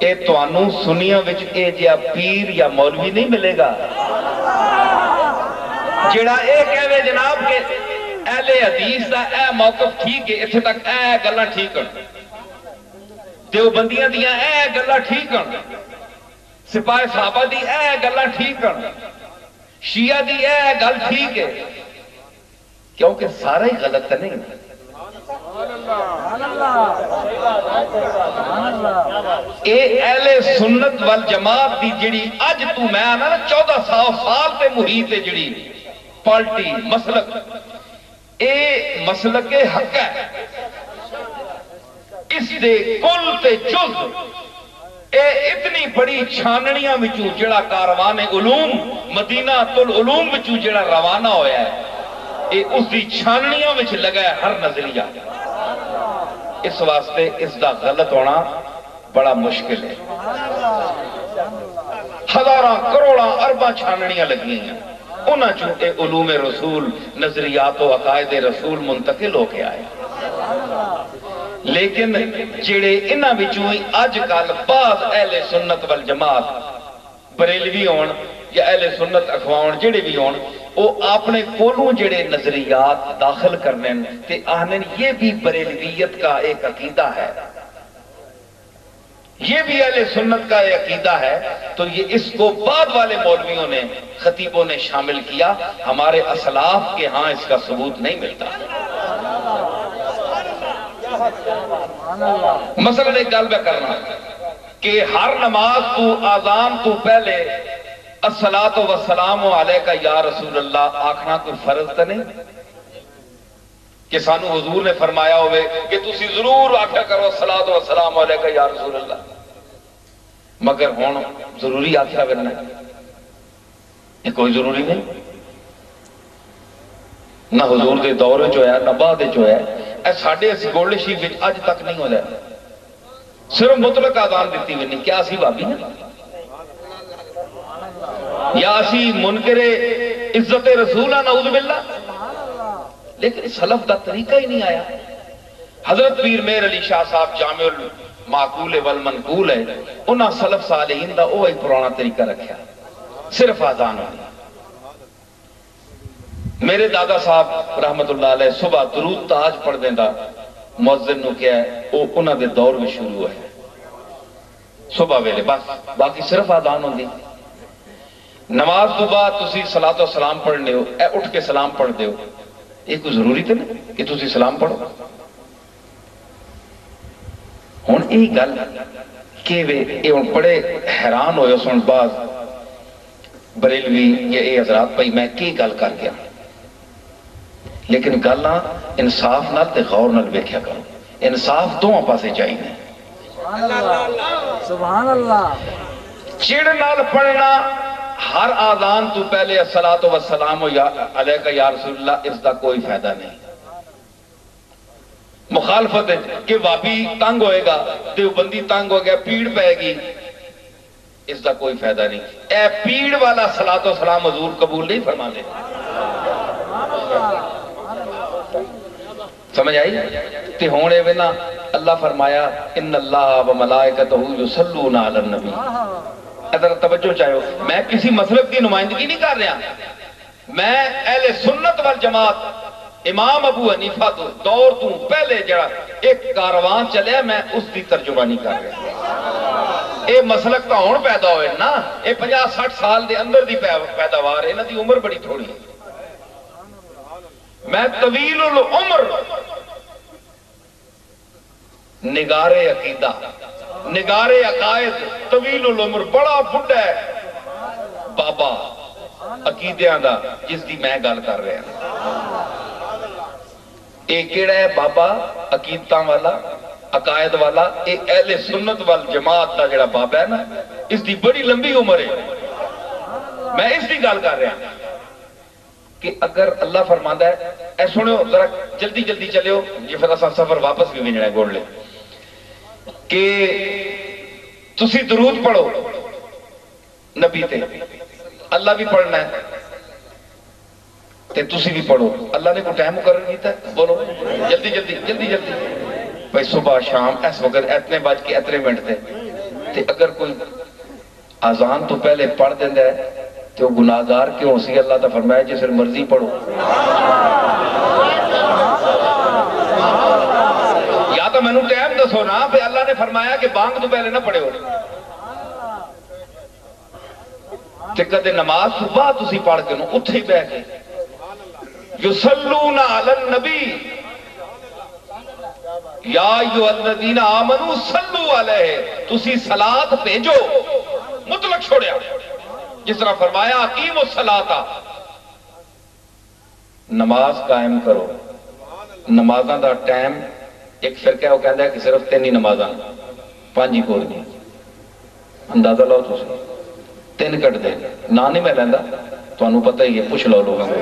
اے توانوں سنیاں وچ اے جیا پیر یا مولوی نہیں ملے گا جڑا اے کہے جناب کہ اہل حدیث دا اے موقف ٹھیک ہے اتھے تک اے گلاں ٹھیک ہیں، دیوبندیاں دیاں اے گلاں ٹھیک ہیں، سپاہی صحابہ دی اے گلاں ٹھیک ہیں، شیعہ دی اے گل ٹھیک ہے، کیونکہ سارا ہی غلط نہیں. اے اہل سنت والجماعت دی جڑی اج تو میں آنا نا 1400 سال تے محیط جڑی پالٹی مسلک اے مسلک حق ہے. اس دے کل تے جز اے اتنی بڑی چھاننیاں وچوں جڑا کاروان علوم مدینہ العلوم وچوں جڑا روانہ ہویا ہے اے اس دی چھاننیاں وچ لگا ہے ہر نظریہ. اس واسطے اس دا غلط ہونا بڑا مشکل ہے. ہزاراں کروڑاں ارباں چھاننیاں لگی ہیں انہاں چوں اے علوم رسول نظریات و عقائد رسول منتقل ہو کے آئے. لیکن جڑے انہاں وچوں اج کل بعض اہل سنت والجماعت بریلوی ہون یا اہل سنت اخوان جڑے بھی ہون وہ اپنے کولوں جڑے نظریات داخل کرنے تے آہنے یہ بھی بریلویت کا ایک عقیدہ ہے، یہ بھی اہل سنت کا ایک عقیدہ ہے. تو یہ اس کو بعد والے مولویوں نے خطیبوں نے شامل کیا. ہمارے اسلاف کے ہاں اس کا ثبوت نہیں ملتا. مثلا ایک گل میں کرنا کہ ہر نماز تو آذان تو پہلے الصلاۃ والسلام علیک یا رسول اللہ آکھنا کوئی فرض تو نہیں کہ سانو حضور نے فرمایا ہوئے کہ تسی ضرور آکھا کرو الصلاۃ والسلام علیک یا رسول اللہ، مگر ہون ضروری آکھا کرنا یہ کوئی ضروری نہیں. نہ حضور دے دور جو ہے نہ بعد جو ہے اے ساڑھے اس گولڈ شیف اج تک نہیں ہو جائے. صرف مطلق آذان دیتی ہوئی نہیں. کیا اسی بابی ہیں یا اسی منکر عزت رسولہ نعوذ باللہ؟ لیکن سلف دا طریقہ ہی نہیں آیا. حضرت پیر مہر علی شاہ صاحب جامع المعقول والمنقول ہے انہاں سلف صالحین دا وہی پرانا طریقہ رکھا صرف آذان ہوئی. میرے دادا صاحب رحمت اللہ علیہ صبح درود تاج پڑھ دیندہ مؤذن نو کیا ہے وہ انہاں دے دور میں شروع ہے صبح ویلے بس باقی صرف آذان ہوندی. نماز تو بعد تسی صلاۃ و سلام پڑھنے ہو اے اٹھ کے سلام پڑھ دے ہو یہ کوئی ضروری تھے نا کہ تسی سلام پڑھو. ہن یہی گل کہ یہ ہن بڑے حیران ہوئے سن بعض بریلوی یا اے حضرات بھائی میں کی گل کر گیا. لیکن گلاں انصاف نال تے غور نال ویکھیا کرو، انصاف دوواں پاسے چاہیے۔ سبحان اللہ۔ چڑ نال پڑھنا ہر آذان تو پہلے الصلاۃ والسلام علیکہ یا رسول اللہ، اس دا کوئی فائدہ نہیں۔ مخالفت ہے کہ وابی تنگ ہوئے گا، دیوبندی تنگ ہو گیا، پیڑ پائے گی، اس دا کوئی فائدہ نہیں۔ اے پیڑ والا صلاۃ و سلام حضور قبول نہیں فرما دے۔ سمجھ آئی؟ تے ہونے وینا اللہ فرمایا ان اللہ و ملائکتہ یصلون علی النبی۔ ادھر توجہ چاہو، میں کسی مذہب کی نمائندگی نہیں کر رہا، میں اہل سنت والجماعت امام ابو حنیفہ تو دور تو پہلے جڑا ایک کاروان چلے میں اس دی ترجمانی کر رہا۔ اے مسلک تو ہون پیدا ہوئے نا، اے 50-60 سال دے اندر دی پیداوار ہے نا، دی عمر بڑی تھوڑی ہے۔ میں طویل العمر نگار عقیدہ، نگار عقائد، طویل العمر، بڑا بڑھا ہے بابا عقیدیاں دا جس دی میں گل کر رہا ہوں۔ ایک کیڑا ہے بابا عقیدتاں والا، عقائد والا، ایک اہل سنت والجماعت دا جڑا بابا ہے نا، اس دی بڑی لمبی عمر ہے۔ میں اس دی گل کر رہا ہوں کہ اگر اللہ فرماتا ہے، اے سنو ذرا جلدی جلدی چلے ہو، یہ پھر اسا سفر واپس بھی بھیجنا ہے گوڑ لے، کہ تسی درود پڑھو نبی تے، اللہ بھی پڑھنا ہے تے تسی بھی پڑھو۔ اللہ نے کوئی ٹائم مقرر کیتا ہے؟ بولو جلدی جلدی جلدی جلدی، بھائی صبح شام اس وقت اتنے بج کے اتنے منٹ تے اگر کوئی اذان تو پہلے پڑھ دینا ہے تو گناہگار کیوں سی؟ اللہ تعالیٰ فرمایا جس مرضی پڑھو۔ یا تو میں نے ٹائم دسو نا، پھر اللہ نے فرمایا کہ بانگ تو پہلے نہ پڑھے ہو، تے کدے نماز صبح تسی پڑھ کے نو اتھے ہی بیٹھ کے یصلون علی النبی یا ایھا الذین آمنوا صلوا علیہ، تسی صلاۃ بھیجو، مطلق چھوڑیا، جس طرح فرمایا اقیموا الصلاۃ، نماز قائم کرو۔ نمازاں دا ٹائم ایک فرقہ ہے وہ کہتا ہے کہ صرف 3 ہی نمازاں، 5 ہی کوئی نہیں، اندازہ لو تسی 3 کٹ دے نہ نہیں میں لیندہ، تو انہوں پتہ ہی ہے، پوچھ لو لوگوں کو۔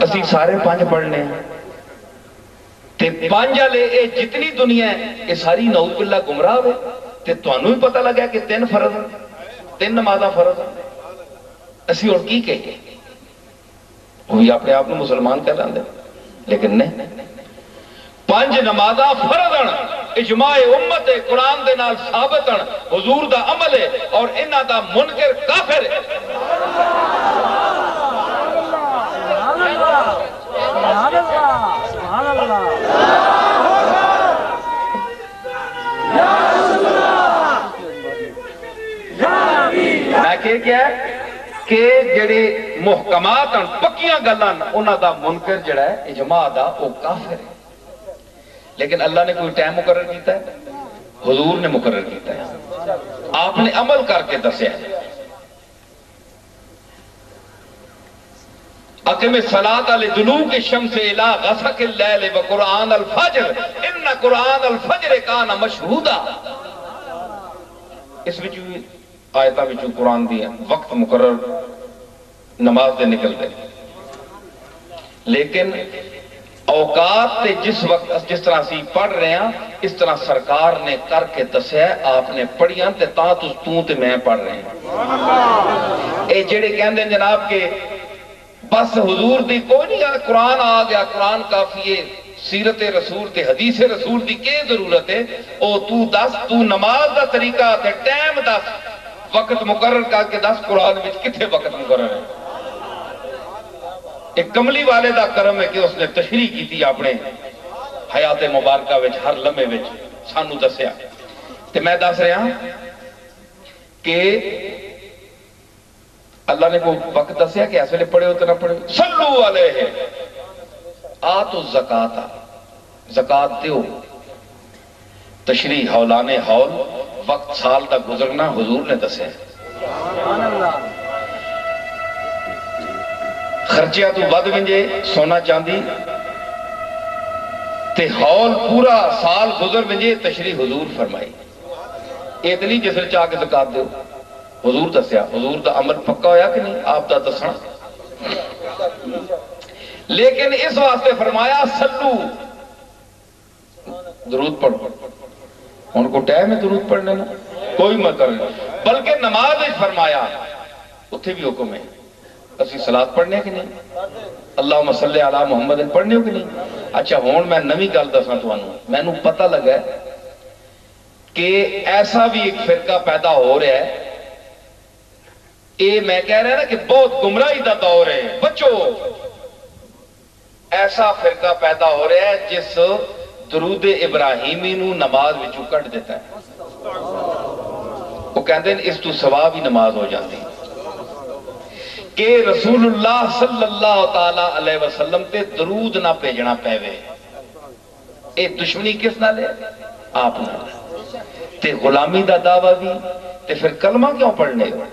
اسی سارے 5 پڑھنے ہیں تے 5 والے اے جتنی دنیا ہے یہ ساری نعوذ باللہ گمراہ ہوئے، تے تو انہوں ہی پتہ لگا کہ 3 فرض ہیں، 3 نمازاں فرض ہیں۔ اسی اور کی کہیے، وہی اپنے آپ نے مسلمان کہلان دے، لیکن نہیں، 5 نمازاں فرض ہیں، اجماع امت ہے، قرآن دے نال ثابت ہیں، حضور دا عمل ہے، اور انہاں دا منکر کافر ہے۔ میں کیا ہے کہ جڑے محکمات ہیں، پکیاں گلان، انہاں دا منکر جڑا ہے اجماع دا وہ کافر ہے۔ لیکن اللہ نے کوئی ٹائم مقرر کیتا ہے؟ حضور نے مقرر کیتا ہے، آپ نے عمل کر کے دسیا ہے۔ اقم الصلاۃ لدلوک الشمس الی غسق اللیل وقرآن الفجر ان قرآن الفجر کان مشہودا۔ اس وچوں آیتاں وچوں قرآن دی وقت مقرر نماز دے نکل دے، لیکن اوقات تے جس وقت جس طرح سی پڑھ رہے ہیں اس طرح سرکار نے کر کے دسیا، آپ نے پڑھیاں تے تاں تو تے میں پڑھ رہے ہیں۔ اے جڑے کہندے جناب کہ بس حضور دی کوئی نہیں ہے، قرآن آ گیا، قرآن کافی ہے، سیرت رسول تے حدیث رسول دی کی ضرورت ہے؟ او تو دس، تو نماز دا طریقہ تے ٹائم دس، وقت مقرر کر کے دس، قرآن وچ کتھے وقت مقرر ہے؟ ایک کملی والے دا کرم ہے کہ اس نے تشریح کی تھی اپنے حیات مبارکہ وچ، ہر لمحے وچ سانو دسیا۔ تے میں دس رہا کہ اللہ نے کو وقت دسیا کہ ایسے لئے پڑھے ہوتے نہ پڑھے، صلو علیہ، آتو زکاة، زکاة دیو، تشریح حولانے حول، وقت سال تک گزرنا حضور نے دسیا۔ خرچیاں تو ود ونجے سونا چاندی تے ہال پورا سال گزر ونجے تشریح حضور فرمائی اتنی جسر چاہ کے زکات دیو حضور دسیا حضور دا عمل پکا ہویا کہ نہیں آپ دا دسنا لیکن اس واسطے فرمایا سلو درود پڑھو ان کو ٹائم ہے درود پڑھنے نا کوئی مت کرے بلکہ نماز فرمایا اتھے بھی حکم ہے اسی صلاۃ پڑھنے کہ نہیں اللہم صلی علی محمد پڑھنے ہو کہ نہیں اچھا ہون میں نویں گل دساں تانوں مینوں پتہ لگا ہے کہ ایسا بھی ایک فرقہ پیدا ہو رہا ہے میں کہہ رہا نا کہ بہت گمراہی دا دور ہے بچو ایسا فرقہ پیدا ہو رہا ہے جس درود ابراہیمی نو نماز وچوں کٹ دیتا ہے وہ کہتے ہیں اس تو ثواب ہی نماز ہو جاتی کہ رسول اللہ صلی اللہ تعالی علیہ وسلم تے درود نہ بھیجنا پے اے دشمنی کس نال ہے آپ نال تے غلامی دا دعویٰ بھی تے پھر کلمہ کیوں پڑھنے ہو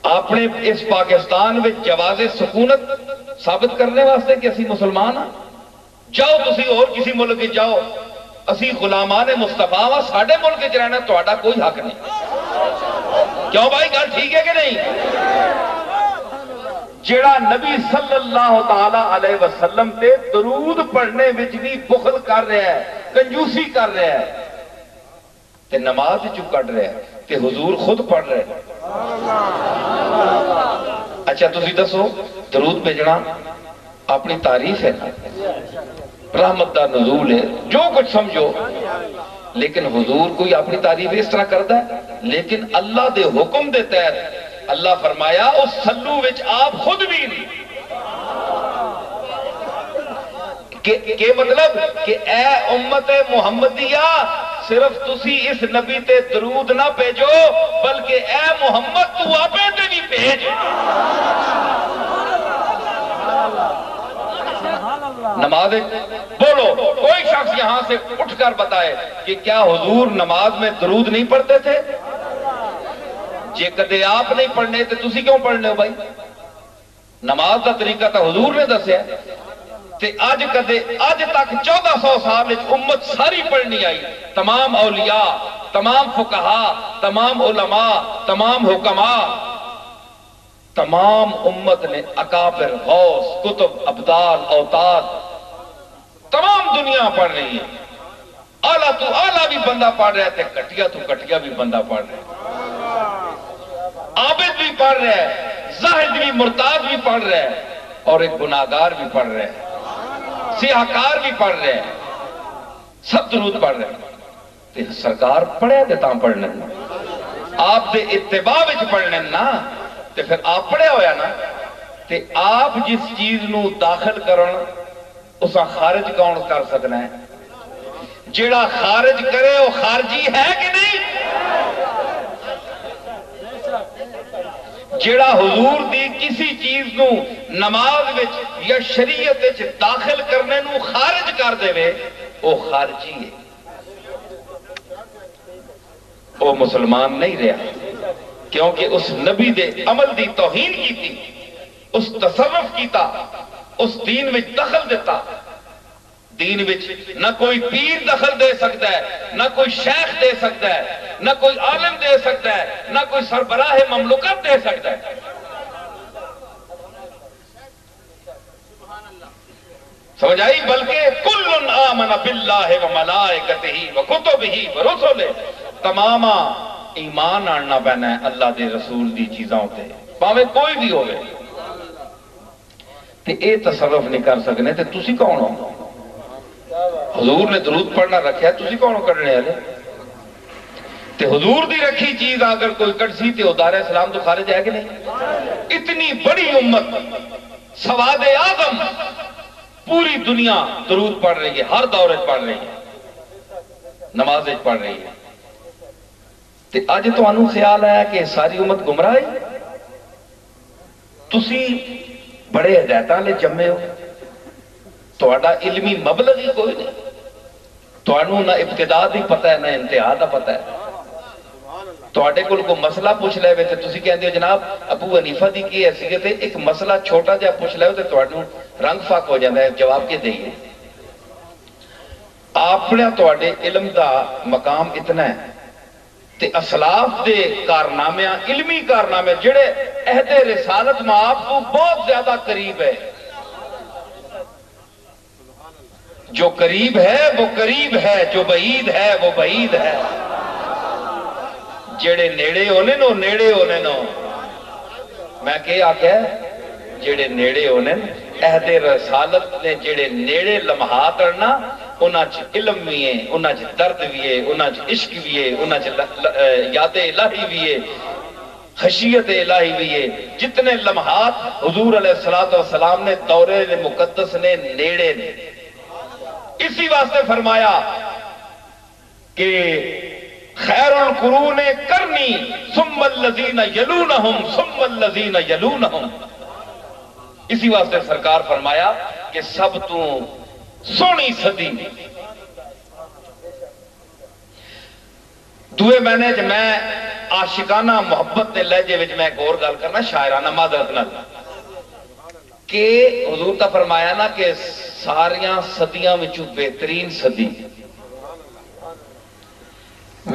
آپ نے اس پاکستان میں جواز سکونت ثابت کرنے واسطے کہ اسی مسلمان ہیں جاؤ تسی اور کسی ملک جاؤ اسی غلامان مصطفیٰ ہاں ساڈے ملک وچ رہنا تہاڈا کوئی حق نہیں کیوں بھائی گل ٹھیک ہے کہ نہیں جیڑا نبی صلی اللہ تعالی علیہ وسلم تے درود پڑھنے وچ بھی بخل کر رہا ہے کنجوسی کر رہا ہے تے نماز وچوں کٹ رہا ہے تے حضور خود پڑھ رہے ہیں اچھا تسی دسو درود بھیجنا اپنی تعریف ہے رحمت دا نزول ہے جو کچھ سمجھو لیکن حضور کوئی اپنی تعریف اس طرح کرتا ہے لیکن اللہ دے حکم دے تحت اللہ فرمایا اس سلو وچ آپ خود بھی نہیں کہ مطلب کہ اے امت محمدیہ صرف تسی اس نبی تے درود نہ بھیجو بلکہ اے محمد تو آپے تے بھی بھیج نماز بولو کوئی شخص یہاں سے اٹھ کر بتائے کہ کیا حضور نماز میں درود نہیں پڑھتے تھے جے کدے آپ نہیں پڑھنے تھے تسی کیوں پڑھنے ہو بھائی نماز کا طریقہ تو حضور نے دسیا تے آج تک 1400 سال امت ساری پڑھنی آئی تمام اولیاء تمام فقہاء تمام علماء تمام حکماء تمام امت نے اکابر غوث کتب ابدال اوتاد تمام دنیا پڑھ رہی ہے اعلیٰ تو اعلیٰ بھی بندہ پڑھ رہا ہے تے کٹیا تو کٹیا بھی بندہ پڑھ رہا ہے عابد بھی پڑھ رہا ہے زاہد بھی مرتاد بھی پڑھ رہا ہے اور ایک گناہگار بھی پڑھ رہا ہے سیاہکار بھی پڑھ رہے ہیں سب درود پڑھ رہے ہیں تے سرکار پڑھے تے تاں پڑھنے آپ دے اتباع وچ پڑھنے نا تے پھر آپ پڑھے ہویا نا تے آپ جس چیز نو داخل کرن اسا خارج کون کر سکنا ہے جیڑا خارج کرے وہ خارجی ہے کہ نہیں جیڑا حضور دی کسی چیز نو نماز وچ یا شریعت وچ داخل کرنے نو خارج کر دے وے وہ خارجی ہے وہ مسلمان نہیں رہا کیونکہ اس نبی دے عمل دی توہین کی تھی اس تصرف کیتا اس دین وچ دخل دیتا دین وچ نہ کوئی پیر دخل دے سکتا ہے نہ کوئی شیخ دے سکتا ہے نہ کوئی عالم دے سکتا ہے نہ کوئی سربراہ مملکت دے سکتا ہے سمجھ آئی بلکہ کل آمن باللہ و ملائکتہ و کتبہ و رسلہ تمام ایمان آننا پہنا ہے اللہ دے رسول دی چیزاں ہوتے ہیں باوے کوئی بھی ہوئے تے اے تصرف نہیں کر سکنے تے تسی کون ہو حضور نے درود پڑھنا رکھا ہے تسی کون کرنے والے تے حضور دی رکھی چیز اگر کوئی کٹ سی تے دار اسلام تو خارج ہے کہ نہیں اتنی بڑی امت سواد اعظم پوری دنیا درود پڑھ رہی ہے ہر دور پڑھ رہی ہے نماز پڑھ رہی ہے تے اج تانوں خیال آیا کہ ساری امت گمراہ ہے تسی بڑے ہدایتاں لے جمے ہو تہاڈا علمی مبلغ ہی کوئی نہیں تانوں نہ ابتدا دی پتہ ہے نہ انتہا دا پتہ ہے ਤੁਹਾਡੇ ਕੋਲ ਕੋਈ ਮਸਲਾ ਪੁੱਛ ਲੈਵੇ ਤੇ ਤੁਸੀਂ ਕਹਿੰਦੇ ਹੋ ਜਨਾਬ ਅਬੂ ਹਨੀਫਾ ਦੀ ਕੀ ਹੈਸੀਅਤ ਹੈ, ਇੱਕ ਮਸਲਾ ਛੋਟਾ ਜਿਹਾ ਪੁੱਛ ਲੈਓ ਤੇ ਤੁਹਾਨੂੰ ਰੰਗ ਫੱਕ ਹੋ ਜਾਂਦਾ ਹੈ, ਜਵਾਬ ਕੀ ਦੇਈਏ। ਆਪਣਾ ਤੁਹਾਡੇ ਇਲਮ ਦਾ ਮਕਾਮ ਇਤਨਾ ਹੈ ਤੇ ਅਸਲਾਫ ਦੇ ਕਾਰਨਾਮਿਆਂ, ਇਲਮੀ ਕਾਰਨਾਮੇ ਜਿਹੜੇ ਅਹਿਦੇ ਰਿਸਾਲਤ ਮਾਂ ਆਪ کو بہت زیادہ قریب ہے، جو قریب ہے وہ قریب ہے، جو بعید ہے وہ بعید ہے۔ جڑے نیڑے ہونے نو نیڑے ہونے نو، میں کہ آکھیا جڑے نیڑے ہونے عہد رسالت نے جڑے نیڑے لمحات رہنا انہاں چ علم بھی ہے، انہاں چ درد بھی ہے، انہاں چ عشق بھی ہے، انہاں چ یاد الہی بھی ہے، خشیت الہی بھی ہے۔ جتنے لمحات حضور علیہ السلام نے دورے مقدس نے نیڑے نے، اسی واسطے فرمایا کہ خیر القرون کرنی ثم الذین یلونہم ثم الذین یلونہم۔ اسی واسطے سرکار فرمایا کہ سب تو سونی صدی دوئے مہینے جو میں عاشقانہ محبت دے لہجے وچ میں ایک اور گل کرنا شاعرانہ معذرت نال کہ حضور تا فرمایا نا کہ ساریاں صدیاں وچوں بہترین صدی،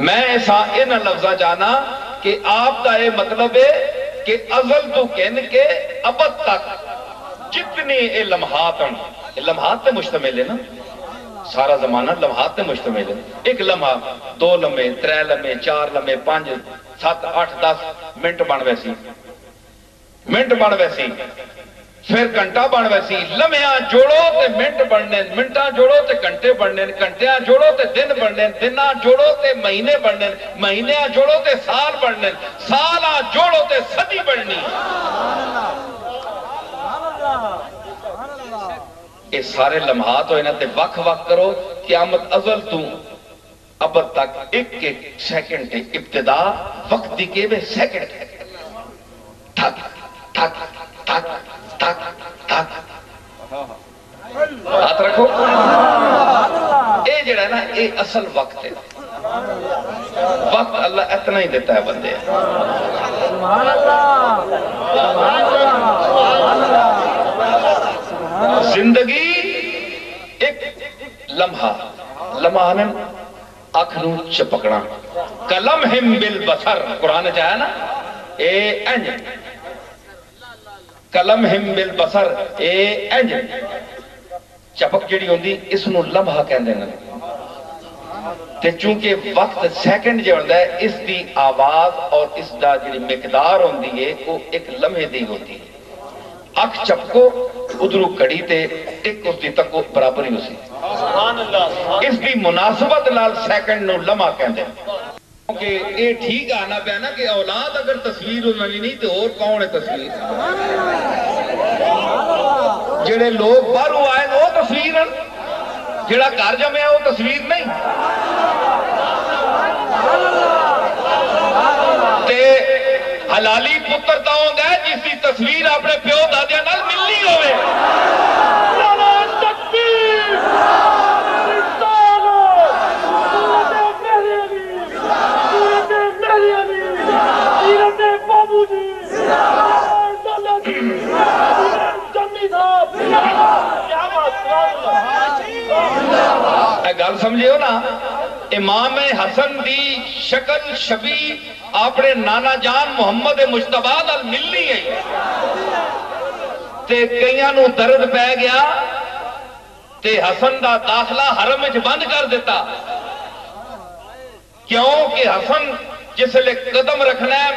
میں ایسا ان لفظہ جانا کہ آپ کا یہ مطلب ہے کہ ازل تو کہن کے ابد تک جتنے یہ لمحات ہیں، لمحات پہ مشتمل ہے نا، سارا زمانہ لمحات پہ مشتمل ہے۔ ایک لمحہ، 2 لمحے، 3 لمحے، 4 لمحے، 5 7 8 10 منٹ بن ویسی، منٹ بن ویسی، پھر گھنٹہ بن ویسی۔ لمحیاں جوڑو تے منٹ بننے، منٹاں جوڑو تے گھنٹے بننے، گھنٹیاں جوڑو تے دن بننے، دناں جوڑو تے مہینے بننے، مہینیاں جوڑو تے سال بننے، سالاں جوڑو تے صدی بننی۔ یہ سارے لمحات ہوئے نا تے وقت وقت کرو، قیامت ازل تو ابد تک ایک ایک سیکنڈ تے ابتدا وقت دی کے بے سیکنڈ تھک تھک تھک تھک تھک ہاتھ رکھو۔ اے جڑا ہے نا اے اصل وقت ہے، وقت اللہ اتنا ہی دیتا ہے بندے۔ زندگی ایک لمحہ، لمحہ نے اکھ نو چپکنا، کلمہم بالبصر قرآن چاہے نا، اے انج کلمہم بالبصر، اے انج چپک جڑی ہوندی اس نو لمحہ کہندے ہیں۔ تے چونکہ وقت سیکنڈ جو ہوتا ہے اس دی آواز اور اس دا جڑی مقدار ہوندی ہے وہ ایک لمحے دی ہوتی ہے۔ اکھ چپکو ادھرو کڑی تے ایک اس دی تکو برابری ہو سی، اس دی مناسبت لال سیکنڈ نو لمحہ کہندے ہیں۔ کیونکہ یہ ٹھیک آنا پہ نا کہ اولاد اگر تصویر ہونی نہیں تو اور کون ہے تصویر؟ جڑے لوگ باہروں آئے وہ تصویر ہیں، جڑا گھر جمع ہے وہ تصویر نہیں۔ تے حلالی پتر تا ہوندا ہے جس کی تصویر اپنے پیو دادیاں نال ملنی ہوئے۔ گل سمجھے ہو نا، امام حسن دی شکل شبیہ اپنے نانا جان محمد مجتبی نال ملنی ہے تے کئیاں نو درد پہ گیا تے حسن دا داخلہ حرم وچ بند کر دیتا، کیوں کہ حسن جس لئے قدم رکھنا ہے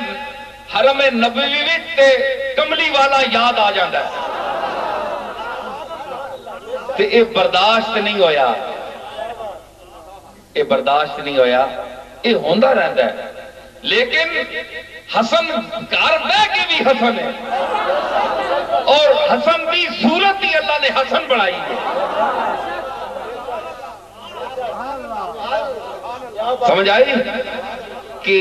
حرم نبوی وچ تے کملی والا یاد آ جاندہ ہے تے اے برداشت نہیں ہویا، اے برداشت نہیں ہویا، اے ہوندہ رہتا ہے۔ لیکن حسن گھر بہ کے بھی حسن ہے اور حسن بھی صورت ہی اللہ نے حسن بڑھائی ہے۔ سمجھ آئی کہ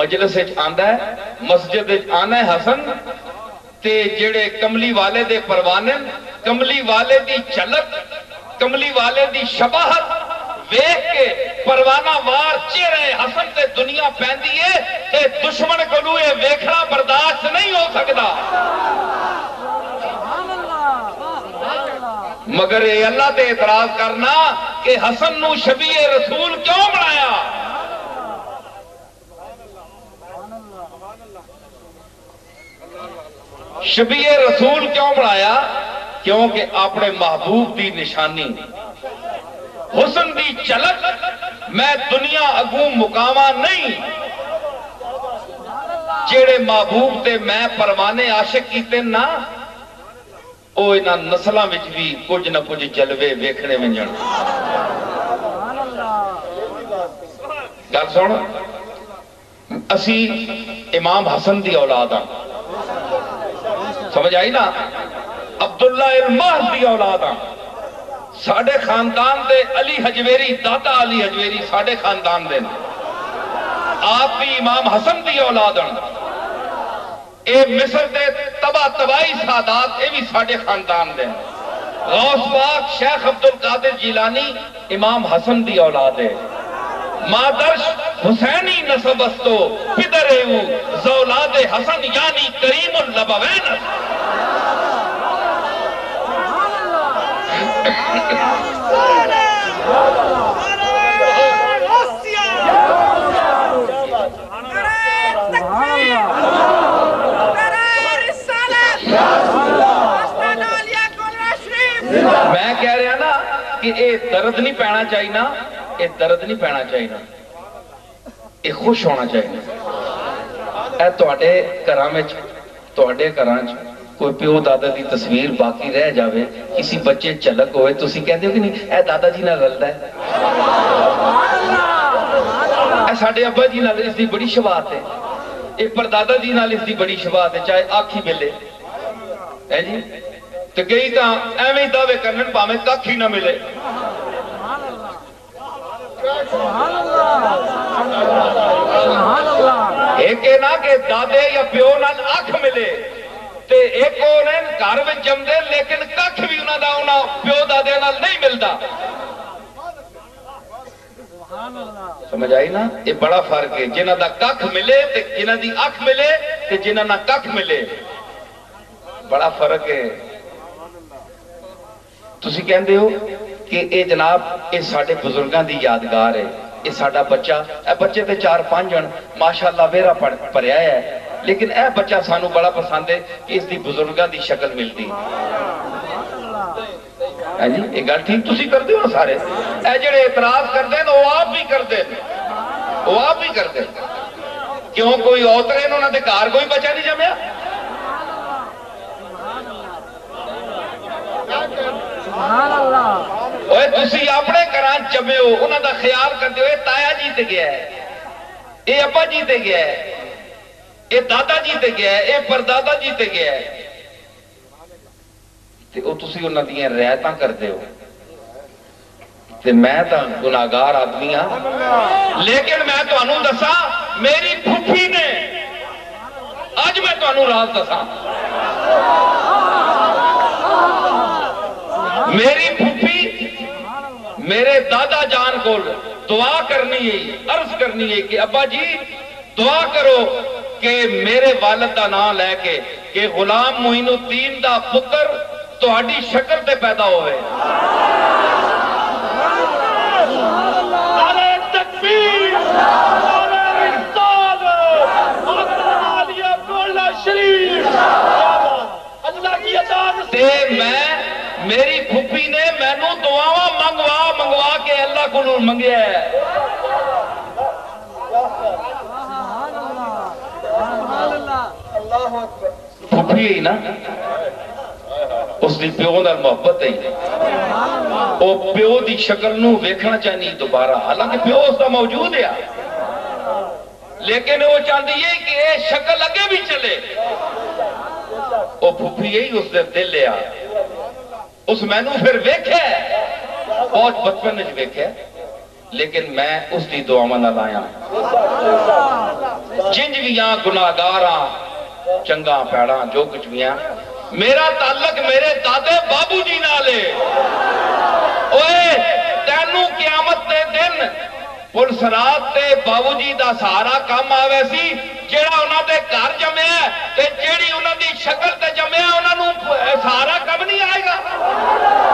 مجلس آندہ ہے، مسجد آنا ہے حسن تے جڑے کملی والے دے پروانے، کملی والے دی چلک، کملی والے دی شباہت ویکھ کے پروانہ وار چہرے حسن تے دنیا پیندی ہے تے دشمن کولوں اے ویکھنا برداشت نہیں ہو سکدا، مگر اے اللہ تے اعتراض کرنا کہ حسن نو شبیہ رسول کیوں بنایا؟ شبیہ رسول کیوں بنایا؟ کیونکہ اپنے محبوب دی نشانی حسن دی چلک میں دنیا اگوں مقامہ نہیں، جیڑے محبوب تے میں پروانے عاشق کیتے نا او انہاں نسلاں وچ بھی کچھ نہ کچھ جلوے ویکھنے میں جان۔ گل سن، اسی امام حسن دی اولاد ہاں، سمجھ آئی نا؟ عبداللہ المہد دی اولاد ہاں، ساڑھے خاندان دے علی حجویری، دادا علی حجویری ساڑھے خاندان دے، آپ بھی امام حسن دی اولاد ہاں، اے مصر دے تباہی سادات اے بھی ساڑھے خاندان دے، غوث پاک شیخ عبدالقادر جیلانی امام حسن دی اولاد ہے، مادرش حسینی نسب استو پدر ایو زولاد حسن یعنی کریم اللبوین۔ میں کہہ رہا نا کہ اے درد نہیں پینا چاہیے نا، اے درد نہیں پینا چاہیے نا، اے خوش ہونا چاہیے۔ اے توڑے کراں کوئی پیو دادا دی تصویر باقی رہ جاوے، کسی بچے چلک ہوئے تو اسی کہتے ہو کہ نہیں اے دادا جی نہ رلدا ہے، اے ساڑھے ابا جی نہ اس دی بڑی شباہت ہے، اے پردادا جی نہ اس دی بڑی شباہت ہے، چاہے آنکھ ہی ملے ہے جی، تو کئی تا ایویں دعوے کرنن پاویں ککھ ہی نہ ملے۔ ایک ہے نا کہ دادے یا پیو نال آنکھ ملے، تے ایک انہیں گھر میں جم دے لیکن ککھ بھی انہاں دا انہاں پیو دادے نال نہیں ملدا۔ سمجھ آئی نا؟ یہ بڑا فرق ہے، جنہ دا ککھ ملے تے جنہ دی آنکھ ملے تے جنہ نہ ککھ ملے، بڑا فرق ہے۔ تسی کہندے ہو کہ اے جناب اے ساڑھے بزرگاں دی یادگار ہے، اے ساڑھا بچہ، اے بچے تے 4-5 جن ماشاءاللہ ویرا پڑھیا ہے، لیکن اے بچہ سانو بڑا پسند ہے کہ اس دی بزرگاں دی شکل ملتی ہے جی۔ یہ گل ٹھیک تسی کر دیو نا سارے، اے جڑے اعتراض کر دیں وہ آپ بھی کر دیں، وہ آپ بھی کر دیں، کیوں کوئی اوترے انہوں نے گھر کوئی بچہ نہیں جمیا؟ اوہ تسی اپنے کران جمے ہو، انہوں دا خیال کر دیو، اے تایا جی تے گیا ہے، اے ابا جی تے گیا ہے، اے دادا جی تے گیا ہے، اے پردادا جی تے گیا ہے، تے او تسی انہوں دیئے رعایتاں کر دیو، تے میں تا گناہگار آدمی ہاں، لیکن میں تو انہوں دسا میری پھوپھی نے، آج میں تو انہوں راز دسا، میری پھوپھی میرے دادا جان کو دعا کرنی ہے، عرض کرنی ہے کہ ابا جی دعا کرو کہ میرے والد دا نام لے کے کہ غلام معین الدین دا پتر تہاڈی شکل تے پیدا ہوئے۔ نعرہ تکبیر، نعرہ رسالت، عالیہ مولا شریف، اللہ کی اذان سے میری پھوپھی نے مینوں دعاواں منگوا کے اللہ کو منگیا ہے۔ پھوپھی ہی نا، اس دی پیو نال محبت ہے، وہ پیو دی شکل نو ویکھنا چاہنی دوبارہ، حالانکہ پیو اس دا موجود ہے، لیکن وہ چاہتی ہے کہ یہ شکل اگے بھی چلے، وہ پھوپھی یہی اس دے دل لیا، اس مینو پھر ویکھے بہت بچپن وچ ویکھے، لیکن میں اس دی دعا نہ لایا، جنج بھی یہاں گناہگاراں چنگا پیڑا جو کچھ بھی ہیں، میرا تعلق میرے دادے بابو جی نالے، اوے کینو قیامت دے دن پولیس رات تے باو جی دا سارا کام آوے سی جیڑا انہاں دے گھر جمعے تے جیڑی انہاں دی شکل تے جمعے انہاں نوں سارا کم نہیں آئے گا